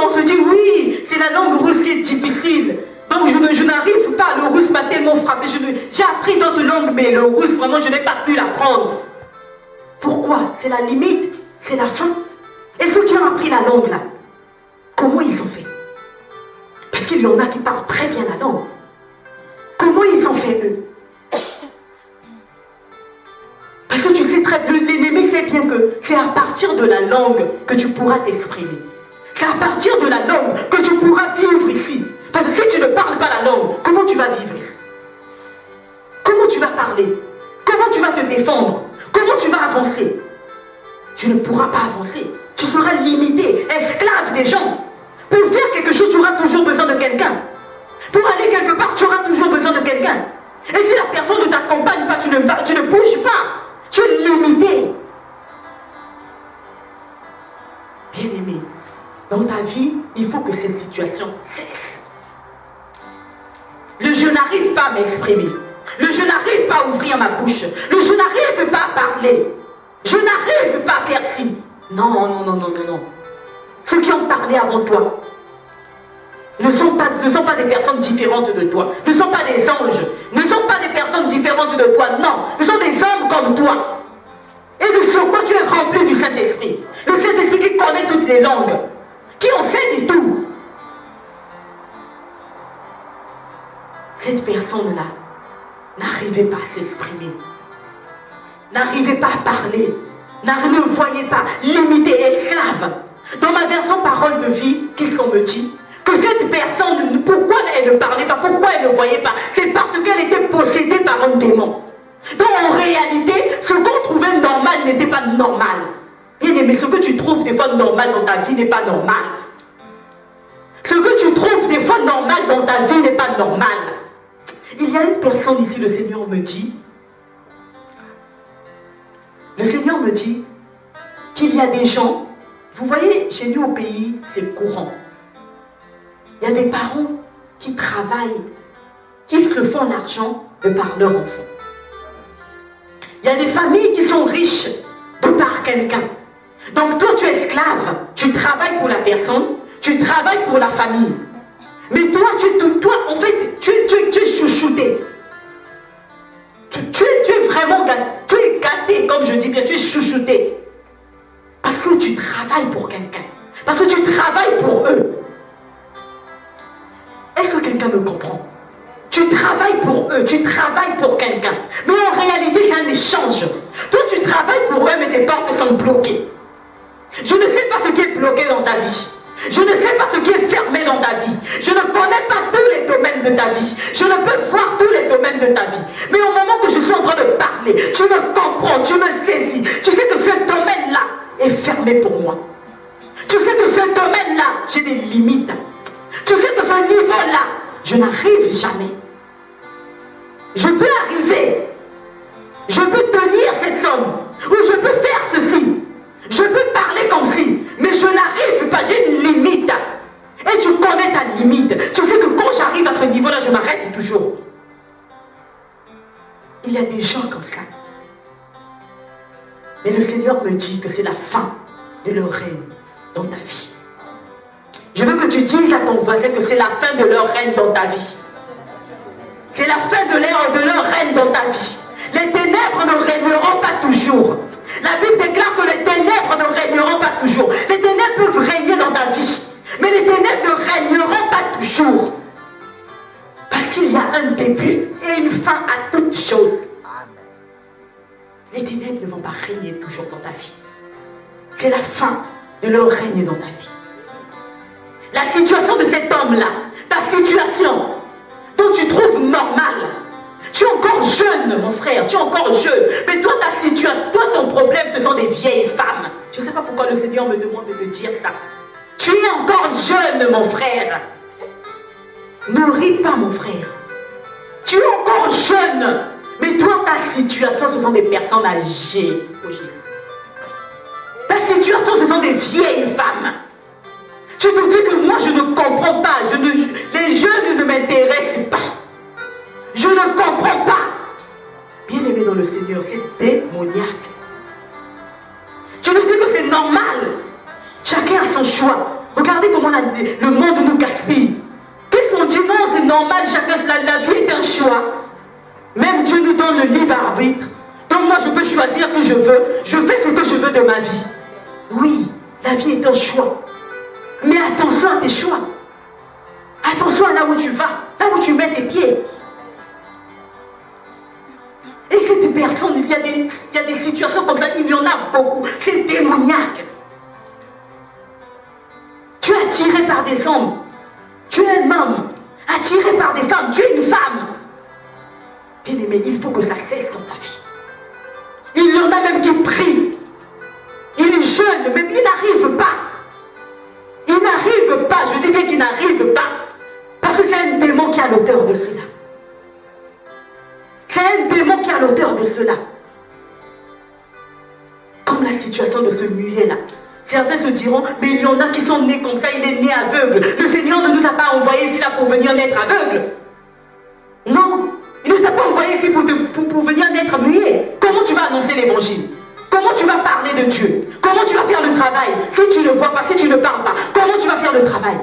on se dit, oui, c'est la langue russe qui est difficile. Donc je n'arrive pas, le russe m'a tellement frappé. J'ai appris d'autres langues, mais le russe, vraiment, je n'ai pas pu l'apprendre. Pourquoi? C'est la limite, c'est la fin. Et ceux qui ont appris la langue, là, comment ils ont fait? Parce qu'il y en a qui parlent très bien la langue. Comment ils ont fait, eux? Parce que tu sais très bien, l'ennemi sait bien que c'est à partir de la langue que tu pourras t'exprimer. C'est à partir de la langue que tu pourras vivre ici. Parce que si tu ne parles pas la langue, comment tu vas vivre ici? Comment tu vas parler? Comment tu vas te défendre? Comment tu vas avancer? Tu ne pourras pas avancer. Tu seras limité, esclave des gens. Pour faire quelque chose, tu auras toujours besoin de quelqu'un. Pour aller quelque part, tu auras toujours besoin de quelqu'un. Et si la personne ne t'accompagne pas, tu ne bouges pas. Tu es limité. Bien-aimé, dans ta vie, il faut que cette situation cesse. Le je n'arrive pas à m'exprimer. Le je n'arrive pas à ouvrir ma bouche. Le je n'arrive pas à parler. Je n'arrive pas à faire ci. Non, non, non, non, non, non. Ceux qui ont parlé avant toi ne sont pas des personnes différentes de toi. Ne sont pas des anges. Ne sont pas des personnes différentes de toi. Non, ce sont des hommes comme toi. Et de sur quoi tu es rempli du Saint-Esprit. Le Saint-Esprit qui connaît toutes les langues. Qui enseigne tout. Cette personne-là n'arrivait pas à s'exprimer. N'arrivait pas à parler. Ne voyait pas. Limité, esclave. Dans ma version parole de vie, qu'est-ce qu'on me dit? Que cette personne, pourquoi elle ne parlait pas? Pourquoi elle ne voyait pas? C'est parce qu'elle était possédée par un démon. Donc en réalité, ce qu'on trouvait normal n'était pas normal. Bien aimé, ce que tu trouves des fois normal dans ta vie n'est pas normal. Ce que tu trouves des fois normal dans ta vie n'est pas normal. Il y a une personne ici, le Seigneur me dit qu'il y a des gens, vous voyez, chez nous au pays, c'est courant. Il y a des parents qui travaillent, qui se font l'argent de par leur enfant. Il y a des familles qui sont riches de par quelqu'un. Donc toi, tu es esclave, tu travailles pour la personne, tu travailles pour la famille. Mais toi, en fait, tu es chouchouté. Tu es vraiment gâté, tu es gâté, comme je dis bien, tu es chouchouté. Parce que tu travailles pour quelqu'un. Parce que tu travailles pour eux. Est-ce que quelqu'un me comprend? Tu travailles pour eux, tu travailles pour quelqu'un. Mais en réalité, c'est un échange. Toi, tu travailles pour eux, mais tes portes sont bloquées. Je ne sais pas ce qui est bloqué dans ta vie. Je ne sais pas ce qui est fermé dans ta vie. Je ne connais pas tous les domaines de ta vie. Je ne peux voir tous les domaines de ta vie. Mais au moment que je suis en train de parler, tu me comprends, tu me saisis. Tu sais que ce domaine-là est fermé pour moi. Tu sais que ce domaine-là, j'ai des limites. Tu sais que ce niveau-là, je n'arrive jamais. Je peux arriver. Je peux tenir cette somme. Ou je peux faire ceci. Je peux parler comme ci. Mais je n'arrive pas. J'ai une limite. Et tu connais ta limite. Tu sais que quand j'arrive à ce niveau-là, je m'arrête toujours. Il y a des gens comme ça. Mais le Seigneur me dit que c'est la fin de leur règne dans ta vie. Je veux que tu dises à ton voisin que c'est la fin de leur règne dans ta vie. C'est la fin de leur règne dans ta vie. Les ténèbres ne régneront pas toujours. La Bible déclare que les ténèbres ne régneront pas toujours. Les ténèbres peuvent régner dans ta vie. Mais les ténèbres ne régneront pas toujours. Parce qu'il y a début et une fin à toute chose. Les ténèbres ne vont pas régner toujours dans ta vie. C'est la fin de leur règne dans ta vie. La situation de cet homme-là, ta situation dont tu trouves normale, tu es encore jeune, mon frère, tu es encore jeune. Mais toi, ta situation, toi, ton problème, ce sont des vieilles femmes. Je ne sais pas pourquoi le Seigneur me demande de te dire ça. Tu es encore jeune, mon frère. Ne ris pas, mon frère. Tu es encore jeune. Mais toi, ta situation, ce sont des personnes âgées. Ta situation, ce sont des vieilles femmes. Je te dis que moi, je ne comprends pas. Les jeunes ne m'intéressent pas. Je ne comprends pas. Bien-aimé dans le Seigneur, c'est démoniaque. Je te dis que c'est normal. Chacun a son choix. Regardez comment le monde nous gaspille. Qu'est-ce qu'on dit? Non, c'est normal, chacun, la vie est un choix. Même Dieu nous donne le libre arbitre. Donc moi, je peux choisir que je veux. Je fais ce que je veux de ma vie. Oui, la vie est un choix. Mais attention à tes choix. Attention à là où tu vas, là où tu mets tes pieds. Et cette personne, il y a des situations comme ça, il y en a beaucoup. C'est démoniaque. Tu es attiré par des hommes. Tu es un homme. Attiré par des femmes. Tu es une femme. Bien-aimé, il faut que ça cesse dans ta vie. Il y en a même qui prient. Il est jeune, mais il n'arrive pas. Il n'arrive pas, je dis bien qu'il n'arrive pas. Parce que c'est un démon qui a l'auteur de cela. C'est un démon qui a l'auteur de cela. Comme la situation de ce muet-là. Certains se diront, mais il y en a qui sont nés comme ça, il est né aveugle. Le Seigneur ne nous a pas envoyés ici là pour venir naître aveugle. Non, il ne t'a pas envoyé ici pour venir naître muet. Comment tu vas annoncer l'évangile? Comment tu vas parler de Dieu? Comment tu vas faire le travail? Si tu ne vois pas, si tu ne parles pas, comment tu vas faire le travail?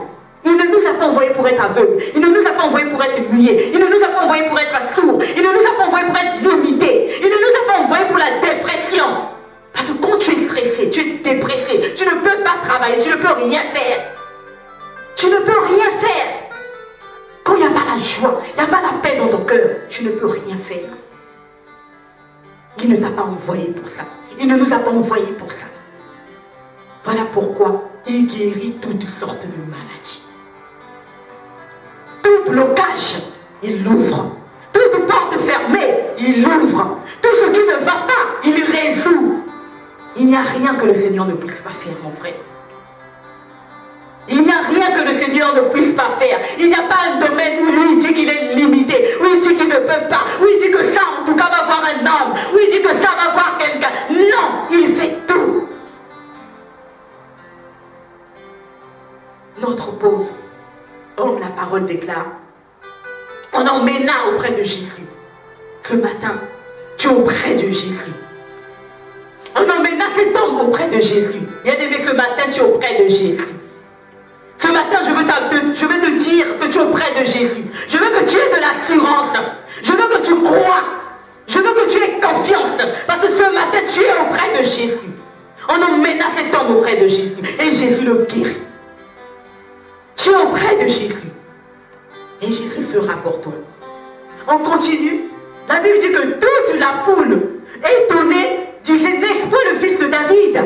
Il ne nous a pas envoyés pour être aveugles. Il ne nous a pas envoyés pour être muets. Il ne nous a pas envoyés pour être sourds. Il ne nous a pas envoyés pour être limités. Il ne nous a pas envoyés pour la dépression. Parce que quand tu es stressé, tu es dépressé, tu ne peux pas travailler, tu ne peux rien faire. Tu ne peux rien faire. Quand il n'y a pas la joie, il n'y a pas la paix dans ton cœur, tu ne peux rien faire. Il ne t'a pas envoyé pour ça. Il ne nous a pas envoyés pour ça. Voilà pourquoi il guérit toutes sortes de maladies. Tout blocage, il l'ouvre. Toute porte fermée, il l'ouvre. Tout ce qui ne va pas, il résout. Il n'y a rien que le Seigneur ne puisse pas faire, mon frère. Il n'y a rien que le Seigneur ne puisse pas faire. Il n'y a pas un domaine où lui dit qu'il est limité, où il dit qu'il ne peut pas, où il dit que ça en tout cas va voir un homme, où il dit que ça va voir quelqu'un. Non, il fait tout. Notre pauvre homme, la parole déclare, on emmena auprès de Jésus. Ce matin, tu es auprès de Jésus. On emmena cet homme auprès de Jésus. Bien aimé, ce matin, tu es auprès de Jésus. Ce matin, je veux te dire que tu es auprès de Jésus. Je veux que tu aies de l'assurance. Je veux que tu crois. Je veux que tu aies confiance. Parce que ce matin, tu es auprès de Jésus. On emmena cet homme auprès de Jésus. Et Jésus le guérit. Tu es auprès de Jésus. Et Jésus fera pour toi. On continue. La Bible dit que toute la foule, étonnée, disait, n'est-ce pas le fils de David?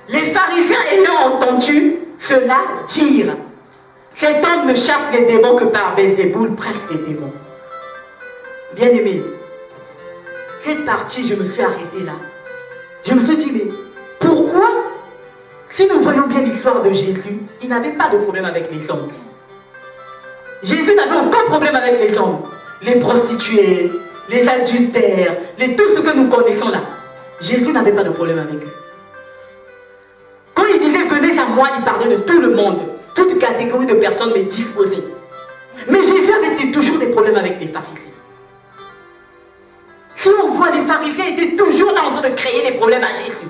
Les pharisiens ayant entendu cela dire, cet homme ne chasse les démons que par Belzéboul, presque les démons. Bien aimé, cette partie, je me suis arrêtée là. Je me suis dit, mais pourquoi, si nous voyons bien l'histoire de Jésus, il n'avait pas de problème avec les hommes. Jésus n'avait aucun problème avec les hommes. Les prostituées, les adultères, tout ce que nous connaissons là. Jésus n'avait pas de problème avec eux. Quand il disait venez à moi, il parlait de tout le monde, toute catégorie de personnes mais disposées. Mais Jésus avait toujours des problèmes avec les pharisiens. Si on voit les pharisiens étaient toujours là en train de créer des problèmes à Jésus.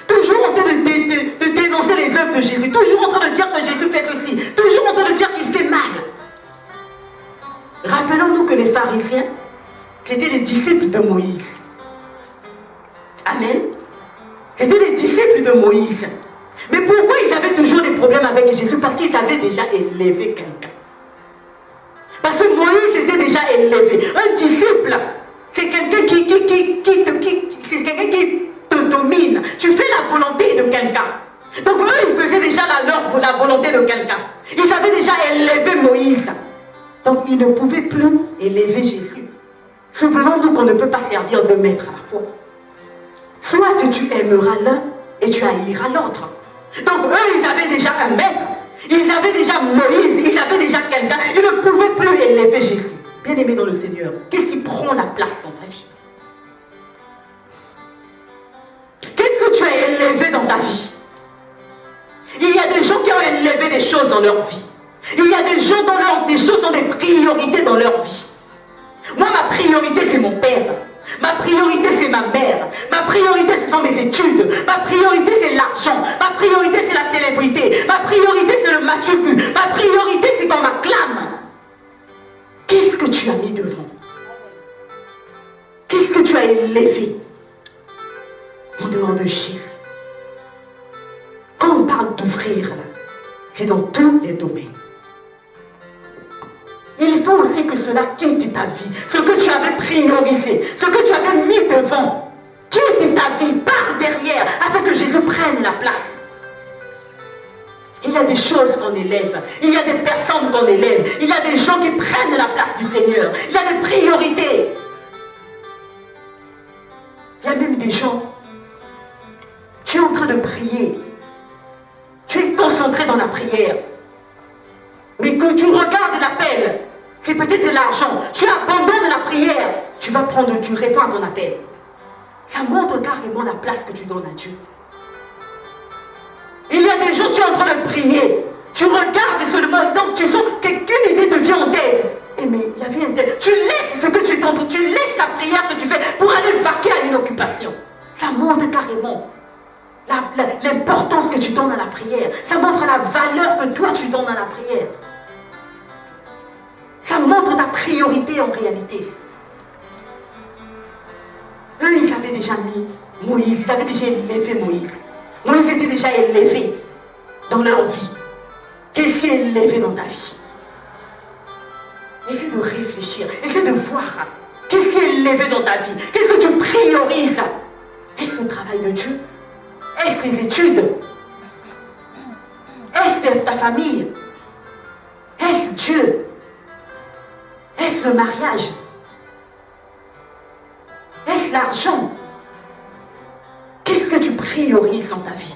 Toujours en train de dénoncer les œuvres de Jésus. Toujours en train de dire que Jésus fait ceci. Toujours en train de dire qu'il fait mal. Rappelons-nous que les pharisiens, c'était les disciples de Moïse. Amen. C'était les disciples de Moïse. Mais pourquoi ils avaient toujours des problèmes avec Jésus? Parce qu'ils avaient déjà élevé quelqu'un. Parce que Moïse élevé. Un disciple, c'est quelqu'un qui te domine. Tu fais la volonté de quelqu'un. Donc eux, ils faisaient déjà la volonté de quelqu'un. Ils avaient déjà élevé Moïse. Donc ils ne pouvaient plus élever Jésus. Souvenons-nous qu'on ne peut pas servir deux maîtres à la fois. Soit tu aimeras l'un et tu haïras l'autre. Donc eux, ils avaient déjà un maître. Ils avaient déjà Moïse. Ils avaient déjà quelqu'un. Ils ne pouvaient plus élever Jésus. Bien-aimé dans le Seigneur, qu'est-ce qui prend la place dans ta vie? Qu'est-ce que tu as élevé dans ta vie? Il y a des gens qui ont élevé des choses dans leur vie. Il y a des gens dont des choses sont des priorités dans leur vie. Moi, ma priorité, c'est mon père. Ma priorité, c'est ma mère. Ma priorité, ce sont mes études. Ma priorité, c'est l'argent. Ma priorité, c'est la célébrité. Ma priorité, c'est le match vu. Ma priorité, c'est qu'on m'acclame. Qu'est-ce que tu as mis devant? Qu'est-ce que tu as élevé en dehors de Jésus? Quand on parle d'ouvrir, c'est dans tous les domaines. Il faut aussi que cela quitte ta vie. Ce que tu avais priorisé, ce que tu avais mis devant, quitte ta vie, par derrière, afin que Jésus prenne la place. Il y a des choses qu'on élève, il y a des personnes qu'on élève, il y a des gens qui prennent la place du Seigneur, il y a des priorités. Il y a même des gens, tu es en train de prier, tu es concentré dans la prière, mais que tu regardes l'appel, c'est peut-être de l'argent, tu abandonnes la prière, tu réponds à ton appel. Ça montre carrément la place que tu donnes à Dieu. Il y a des gens, tu es en train de prier, tu regardes seulement, donc tu sens qu'une idée te vient en tête. Et mais il y avait un tel, tu laisses ce que tu t'entends, tu laisses la prière que tu fais pour aller vaquer à une occupation. Ça montre carrément l'importance que tu donnes à la prière. Ça montre la valeur que toi tu donnes à la prière. Ça montre ta priorité en réalité. Eux, ils avaient déjà mis Moïse, ils avaient déjà élevé Moïse. Moïse était déjà élevé dans leur vie. Qu'est-ce qui est élevé dans ta vie? Essaie de réfléchir, essaie de voir. Qu'est-ce qui est élevé dans ta vie? Qu'est-ce que tu priorises? Est-ce le travail de Dieu? Est-ce tes études? Est-ce ta famille? Est-ce Dieu? Est-ce le mariage? Est-ce l'argent? Qu'est-ce que tu priorises dans ta vie?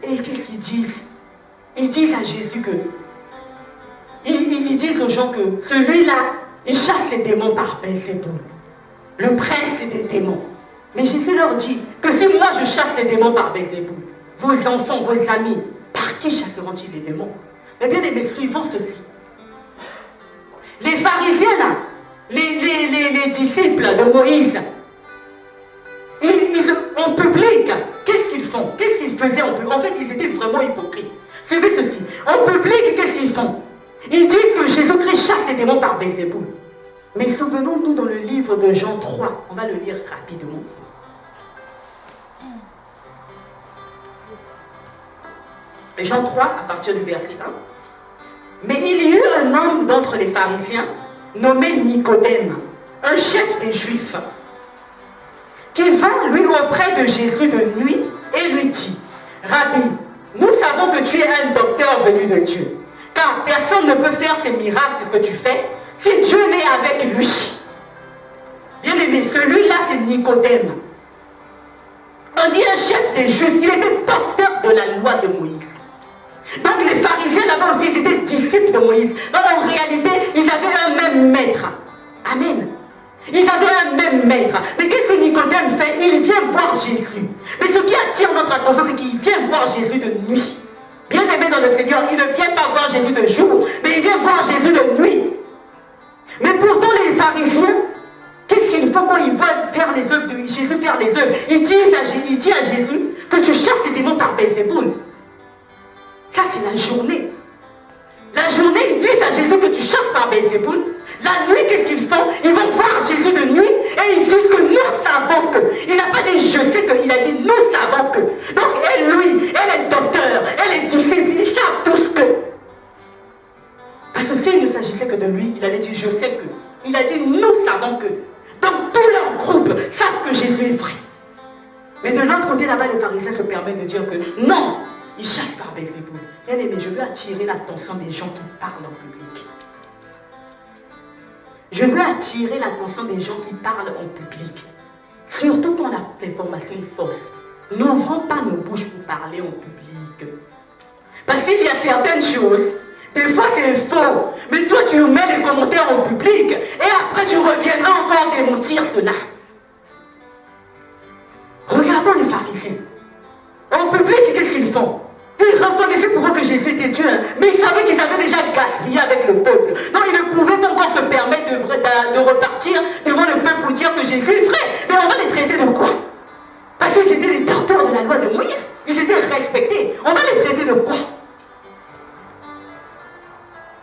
Et qu'est-ce qu'ils disent? Ils disent à Jésus que... Ils disent aux gens que celui-là, il chasse les démons par Belzéboul. Le prince des démons. Mais Jésus leur dit que si moi je chasse les démons par Belzéboul, vos enfants, vos amis, par qui chasseront-ils les démons? Mais bien aimés, suivons ceci. Les pharisiens là, les disciples de Moïse, en public, qu'est-ce qu'ils font? Qu'est-ce qu'ils faisaient en public? En fait, ils étaient vraiment hypocrites. Suivez ceci. En public, qu'est-ce qu'ils font? Ils disent que Jésus-Christ chasse les démons par Belzéboul. Mais souvenons-nous dans le livre de Jean 3, on va le lire rapidement. Jean 3, à partir du verset 1. Mais il y eut un homme d'entre les pharisiens, nommé Nicodème, un chef des Juifs, qui vint lui auprès de Jésus de nuit et lui dit, Rabbi, nous savons que tu es un docteur venu de Dieu, car personne ne peut faire ces miracles que tu fais si Dieu n'est avec lui. Bien aimé, celui-là c'est Nicodème. On dit un chef des Juifs, il était docteur de la loi de Moïse. Donc les pharisiens là-bas aussi, ils étaient disciples de Moïse. Donc en réalité, ils avaient un même maître. Amen. Ils avaient un même maître. Mais qu'est-ce que Nicodème fait? Il vient voir Jésus. Mais ce qui attire notre attention, c'est qu'il vient voir Jésus de nuit. Bien aimé dans le Seigneur, il ne vient pas voir Jésus de jour, mais il vient voir Jésus de nuit. Mais pourtant les pharisiens, qu'est-ce qu'ils font quand ils veulent faire les œuvres de Jésus, faire les œuvres? Il dit à Jésus que tu chasses les démons par Belzéboul. Ça, c'est la journée. La journée, ils disent à Jésus que tu chasses par Belzéboul. La nuit, qu'est-ce qu'ils font? Ils vont voir Jésus de nuit et ils disent que nous savons que. Il n'a pas dit je sais que, il a dit nous savons que. Donc, elle, lui, elle est docteur, elle est disciple, ils savent tous que. de lui, il allait dire je sais que. Il a dit nous savons que. Donc tout leur groupe savent que Jésus est vrai. Mais de l'autre côté là-bas, les pharisiens se permettent de dire que non, ils chassent par Belzéboul. Bien aimé, je veux attirer l'attention des gens qui parlent en public. Je veux attirer l'attention des gens qui parlent en public. Surtout quand l'information est fausse. N'ouvrons pas nos bouches pour parler en public. Parce qu'il y a certaines choses, des fois c'est faux, mais toi tu mets les commentaires en public et après tu reviendras encore démentir cela. Regardons les pharisiens. En public, qu'est-ce qu'ils font? Ils reconnaissaient pour eux que Jésus était Dieu, mais ils savaient qu'ils avaient déjà gaspillé avec le peuple. Donc ils ne pouvaient pas encore se permettre de repartir devant le peuple pour dire que Jésus est vrai. Mais on va les traiter de quoi? Parce qu'ils étaient les docteurs de la loi de Moïse. Ils étaient respectés. On va les traiter de quoi?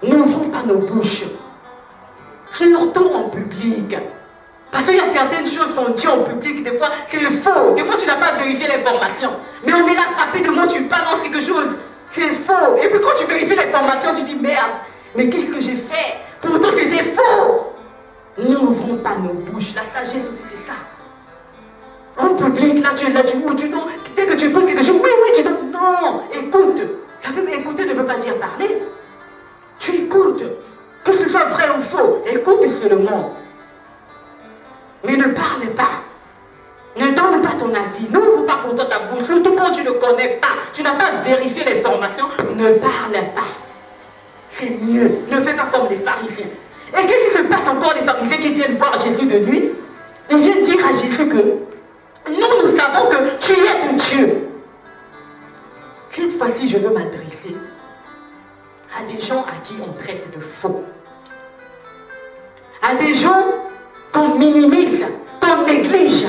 N'ouvrons pas nos bouches, surtout en public. Parce qu'il y a certaines choses qu'on dit en public, des fois c'est faux. Des fois tu n'as pas vérifié l'information. Mais on est là rapidement, tu balances quelque chose. C'est faux. Et puis quand tu vérifies l'information, tu dis merde, mais qu'est-ce que j'ai fait? Pourtant c'était faux. N'ouvrons pas nos bouches. La sagesse aussi c'est ça. En public, là tu es là, tu donnes. Dès que tu écoutes quelque chose, oui, tu donnes. Non, écoute. Ça veut écouter ne veut pas dire parler. Tu écoutes. Que ce soit vrai ou faux, écoute seulement. Mais ne parle pas. Ne donne pas ton avis. N'ouvre pas pour toi ta bouche. Surtout quand tu ne connais pas. Tu n'as pas vérifié l'information. Ne parle pas. C'est mieux. Ne fais pas comme les pharisiens. Et qu'est-ce qui se passe encore les pharisiens qui viennent voir Jésus de nuit? Ils viennent dire à Jésus que nous savons que tu es de Dieu. Cette fois-ci, je veux m'adresser à des gens à qui on traite de faux. À des gens qu'on minimise, qu'on néglige,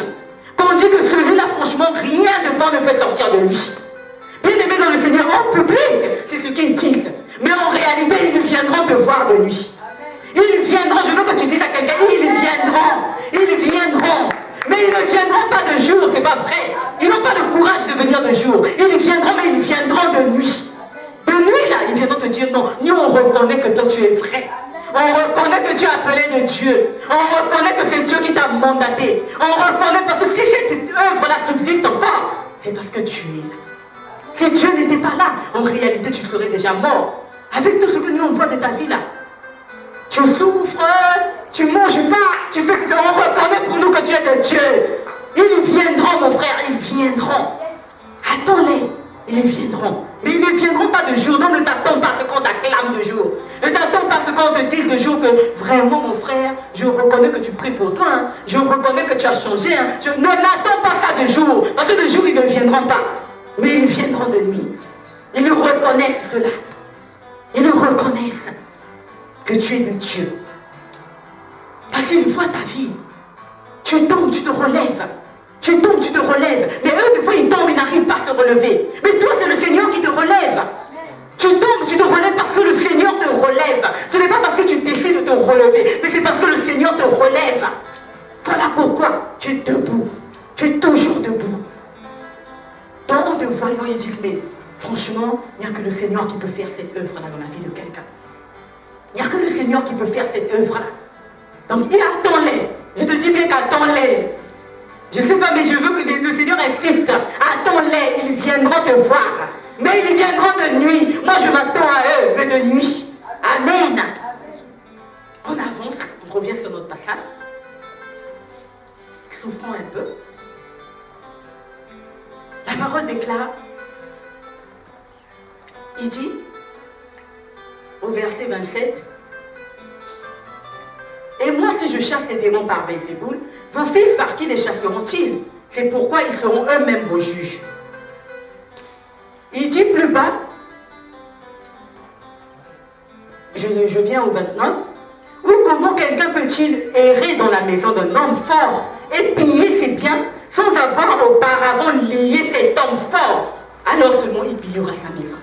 qu'on dit que celui-là, franchement, rien de bon ne peut sortir de lui. Bien aimé dans le Seigneur, en public, c'est ce qu'ils disent. Mais en réalité, ils viendront te voir de lui. Ils viendront, je veux que tu dises à quelqu'un, ils viendront. Mais ils ne viendront pas de jour, c'est pas vrai. Ils n'ont pas le courage de venir de jour. Ils viendront, mais ils viendront de nuit. De nuit, là, ils viendront te dire non. Nous, on reconnaît que toi, tu es vrai. On reconnaît que tu es appelé de Dieu. On reconnaît que c'est Dieu qui t'a mandaté. On reconnaît parce que si cette œuvre-là subsiste encore, c'est parce que tu es là. Si Dieu n'était pas là, en réalité, tu serais déjà mort. Avec tout ce que nous on voit de ta vie là. Tu souffres, tu ne manges pas, tu fais ce on reconnaît pour nous que tu es de Dieu. Ils viendront, mon frère, ils viendront. Attends-les, ils viendront. Mais ils ne viendront pas de jour. Non, ne t'attends pas à ce qu'on t'acclame de jour. Ne t'attends pas à ce qu'on te dise de jour que vraiment, mon frère, je reconnais que tu pries pour toi. Hein. Je reconnais que tu as changé. Hein. Ne n'attends pas ça de jour. Parce que de jour, ils ne viendront pas. Mais ils viendront de nuit. Ils reconnaissent cela. Ils reconnaissent que tu es de Dieu. Parce qu'ils voient ta vie. Tu tombes, tu te relèves. Tu tombes, tu te relèves. Mais eux, des fois, ils tombent, ils n'arrivent pas à se relever. Mais toi, c'est le Seigneur qui te relève. Tu tombes, tu te relèves parce que le Seigneur te relève. Ce n'est pas parce que tu décides de te relever, mais c'est parce que le Seigneur te relève. Voilà pourquoi tu es debout. Tu es toujours debout. Donc, en te voyant, ils disent, mais franchement, il n'y a que le Seigneur qui peut faire cette œuvre-là dans la vie de quelqu'un. Il n'y a que le Seigneur qui peut faire cette œuvre-là. Donc, attends-les. Je te dis bien qu'attends-les. Je ne sais pas, mais je veux que le Seigneur insiste. Attends-les, ils viendront te voir. Mais ils viendront de nuit. Moi, je m'attends à eux, mais de nuit. Amen. On avance, on revient sur notre passage. Souffrons un peu. La parole déclare, il dit, au verset 27, et moi, si je chasse les démons par Belzéboul, vos fils par qui les chasseront-ils? C'est pourquoi ils seront eux-mêmes vos juges. Il dit plus bas, je viens au 29, ou comment quelqu'un peut-il errer dans la maison d'un homme fort et piller ses biens sans avoir auparavant lié cet homme fort? Alors seulement il pillera sa maison.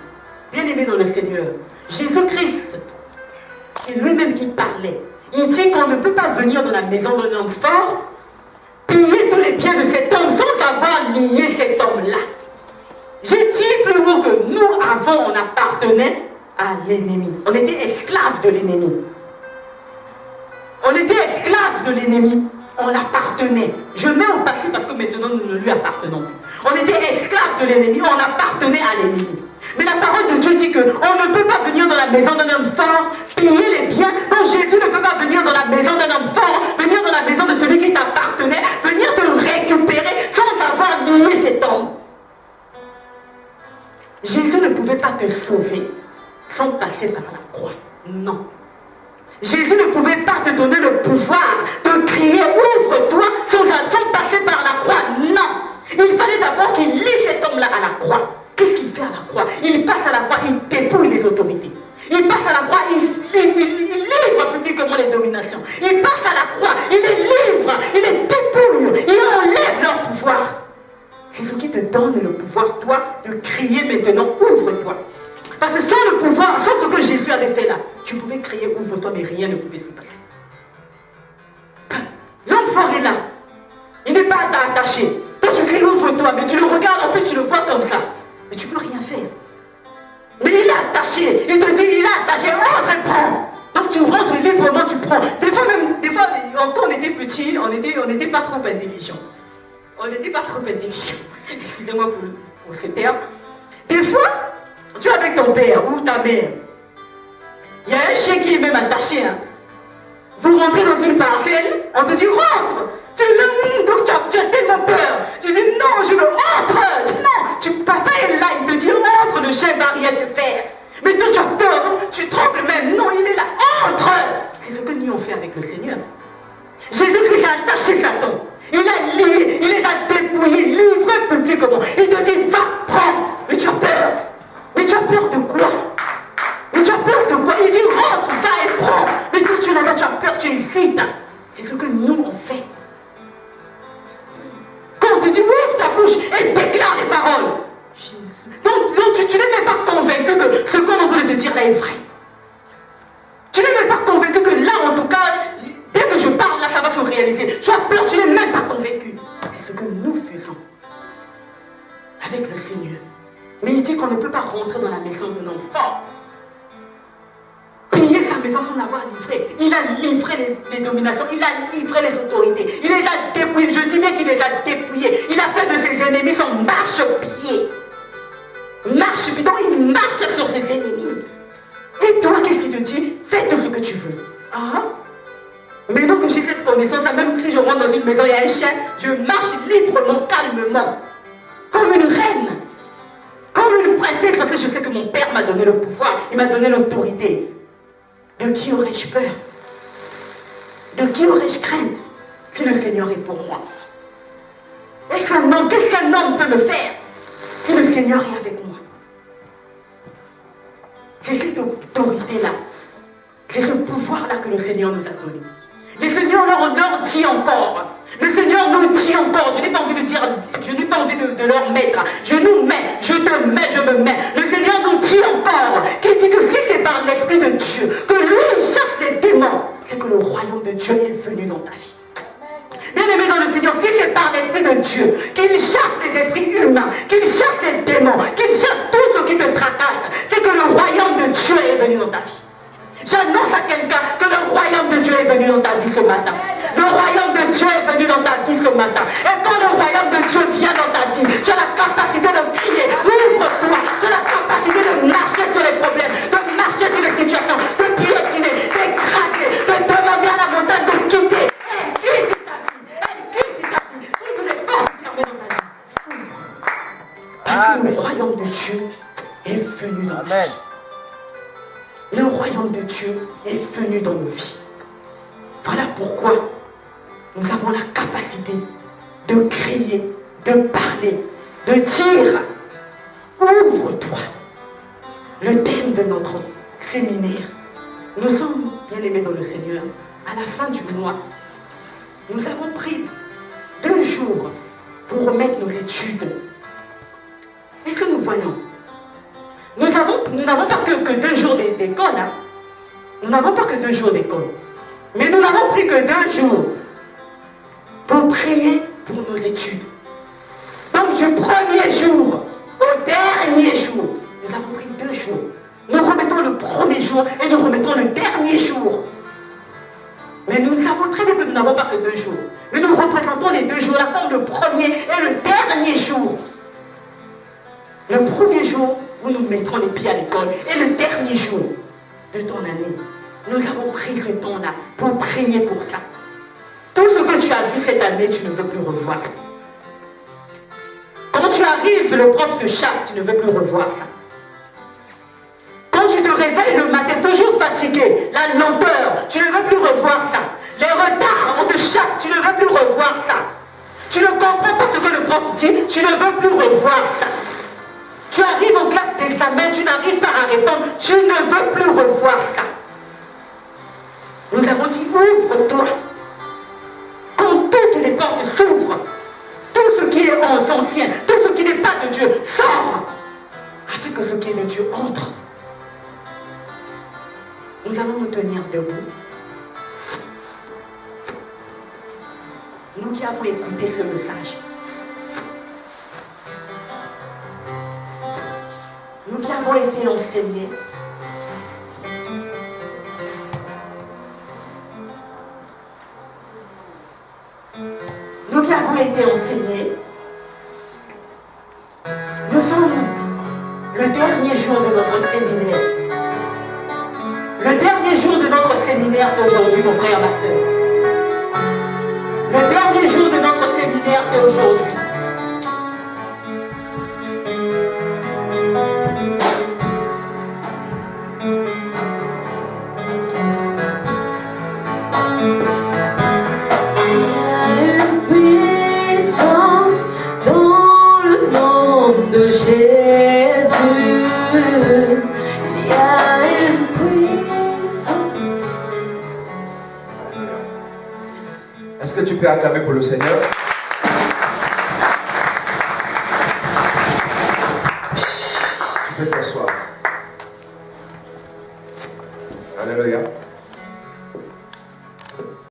Bien aimé dans le Seigneur, Jésus-Christ, c'est lui-même qui parlait. Il dit qu'on ne peut pas venir dans la maison d'un homme fort, piller tous les biens de cet homme sans avoir lié cet homme-là. J'ai dit plus haut que nous, avant, on appartenait à l'ennemi. On était esclaves de l'ennemi. esclaves de l'ennemi. On l'appartenait. Je mets au passé parce que maintenant nous ne lui appartenons plus. On était esclaves de l'ennemi, on appartenait à l'ennemi. Mais la parole de Dieu dit qu'on ne peut pas venir dans la maison d'un homme fort, piller les biens. Non, Jésus ne peut pas venir dans la maison d'un homme fort, venir dans la maison de celui qui t'appartenait, venir te récupérer sans avoir lié cet homme. Jésus ne pouvait pas te sauver sans passer par la croix. Non. Jésus ne pouvait pas te donner le pouvoir de crier ouvre-toi sans passer par la croix. Non. Il fallait d'abord qu'il lie cet homme-là à la croix. Qu'est-ce qu'il fait à la croix? Il passe à la croix, il dépouille les autorités. Il passe à la croix, il livre publiquement les dominations. Il passe à la croix, il les livre, il les dépouille, il enlève leur pouvoir. C'est ce qui te donne le pouvoir, toi, de crier maintenant ouvre-toi. Parce que sans le pouvoir, sans ce que Jésus avait fait là, tu pouvais crier ouvre-toi, mais rien ne pouvait se passer. L'homme fort est là. Il n'est pas attaché. Toi tu cries ouvre-toi, mais tu le regardes, en plus tu le vois comme ça. Mais tu ne peux rien faire. Mais il est attaché. Il te dit, il est attaché. Rentre et prends. Donc tu rentres librement, tu prends. Des fois, quand on était petits, on n'était pas trop intelligents. On n'était pas trop intelligents. Excusez-moi pour ce terme. Des fois, tu es avec ton père ou ta mère. Il y a un chien qui est même attaché. Hein. Vous rentrez dans une parcelle, on te dit rentre. Tu as tellement peur. Tu dis non, je veux rentre. Non, papa est là, il te dit rentre, le chien va rien te faire. Mais toi tu as peur, donc tu trembles même. Non, il est là, entre. C'est ce que nous on fait avec le Seigneur. Jésus-Christ a attaché Satan. Il a lié, il les a dépouillés, livrés publiquement. Il te dit va prendre. Mais tu as peur. Mais tu as peur de quoi? Mais tu as peur de quoi? Il dit rentre, va et prends. Mais toi tu es là, tu as peur, tu hésites. C'est ce que nous on fait. Quand on te dit ouvre ta bouche et déclare les paroles. Donc tu n'es même pas convaincu que ce qu'on est en train de te dire là est vrai. Tu n'es même pas convaincu que là en tout cas, dès que je parle là ça va se réaliser. Tu as peur, tu n'es même pas convaincu. C'est ce que nous faisons avec le Seigneur. Mais il dit qu'on ne peut pas rentrer dans la maison de l'enfant. Piller sa maison sans l'avoir livré. Il a livré les dominations, il a livré les autorités, il les a dépouillés. Je dis bien qu'il les a dépouillés. Il a fait de ses ennemis son marchepied. Marchepied, donc il marche sur ses ennemis. Et toi, qu'est-ce qu'il te dit? Fais tout ce que tu veux. Ah, maintenant que j'ai cette connaissance, même si je rentre dans une maison, il y a un chien, je marche librement, calmement, comme une reine, comme une princesse, parce que je sais que mon père m'a donné le pouvoir, il m'a donné l'autorité. De qui aurais-je peur? De qui aurais-je crainte si le Seigneur est pour moi? Qu'est-ce qu'un homme peut me faire si le Seigneur est avec moi? C'est cette autorité-là, c'est ce pouvoir-là que le Seigneur nous a donné. Le Seigneur leur dit encore. Le Seigneur nous dit encore. Je n'ai pas envie de dire, je n'ai pas envie de leur mettre. Je nous mets, je te mets, je me mets. Le Seigneur nous dit encore qu'il dit que si c'est par l'Esprit de Dieu que lui il chasse les démons, c'est que le royaume de Dieu est venu dans ta vie. Bien-aimé dans le Seigneur, si c'est par l'Esprit de Dieu qu'il chasse les esprits humains, qu'il chasse les démons, qu'il chasse tout ce qui te tracasse, c'est que le royaume de Dieu est venu dans ta vie. J'annonce à quelqu'un que le royaume de Dieu est venu dans ta vie ce matin. Le royaume de Dieu est venu dans ta vie ce matin. Et quand le royaume de Dieu vient dans ta vie, tu as la capacité de crier, ouvre-toi. Tu as la capacité de marcher sur les problèmes, de marcher sur les situations, de piétiner, d'écraser, de demander à la montagne de quitter. Elle quitte ta vie. Elle quitte ta vie. Toutes les portes fermées dans ta vie. Parce que le royaume de Dieu est venu dans ta vie. Le royaume de Dieu est venu dans nos vies. Voilà pourquoi nous avons la capacité de crier, de parler, de dire ouvre-toi. Le thème de notre séminaire. Nous sommes bien aimés dans le Seigneur. À la fin du mois, nous avons pris 2 jours pour remettre nos études. Est-ce que nous voyons? Nous n'avons pas que 2 jours d'école. Hein. Nous n'avons pas que 2 jours d'école. Mais nous n'avons pris que 2 jours pour prier pour nos études. Donc du premier jour au dernier jour, nous avons pris 2 jours. Nous remettons le premier jour et nous remettons le dernier jour. Mais nous savons très bien que nous n'avons pas que 2 jours. Mais nous représentons les 2 jours-là comme le premier et le dernier jour. Le premier jour où nous mettrons les pieds à l'école et le dernier jour de ton année. Nous avons pris ce temps-là pour prier pour ça. Tout ce que tu as vu cette année, tu ne veux plus revoir. Quand tu arrives, le prof te chasse, tu ne veux plus revoir ça. Quand tu te réveilles le matin, toujours fatigué, la lenteur, tu ne veux plus revoir ça. Les retards, on te chasse, tu ne veux plus revoir ça. Tu ne comprends pas ce que le prof dit, tu ne veux plus revoir ça. Tu arrives en classe d'examen, tu n'arrives pas à répondre, tu ne veux plus revoir ça. Nous avons dit, ouvre-toi. Quand toutes les portes s'ouvrent, tout ce qui est ancien, tout ce qui n'est pas de Dieu sort, afin que ce qui est de Dieu entre. Nous allons nous tenir debout. Nous qui avons écouté ce message, nous qui avons été enseignés, nous qui avons été enseignés, nous sommes le dernier jour de notre séminaire. Le dernier jour de notre séminaire, c'est aujourd'hui, mon frère, ma soeur. Le dernier jour de notre séminaire, c'est aujourd'hui. Est-ce que tu peux acclamer pour le Seigneur? Tu peux t'asseoir.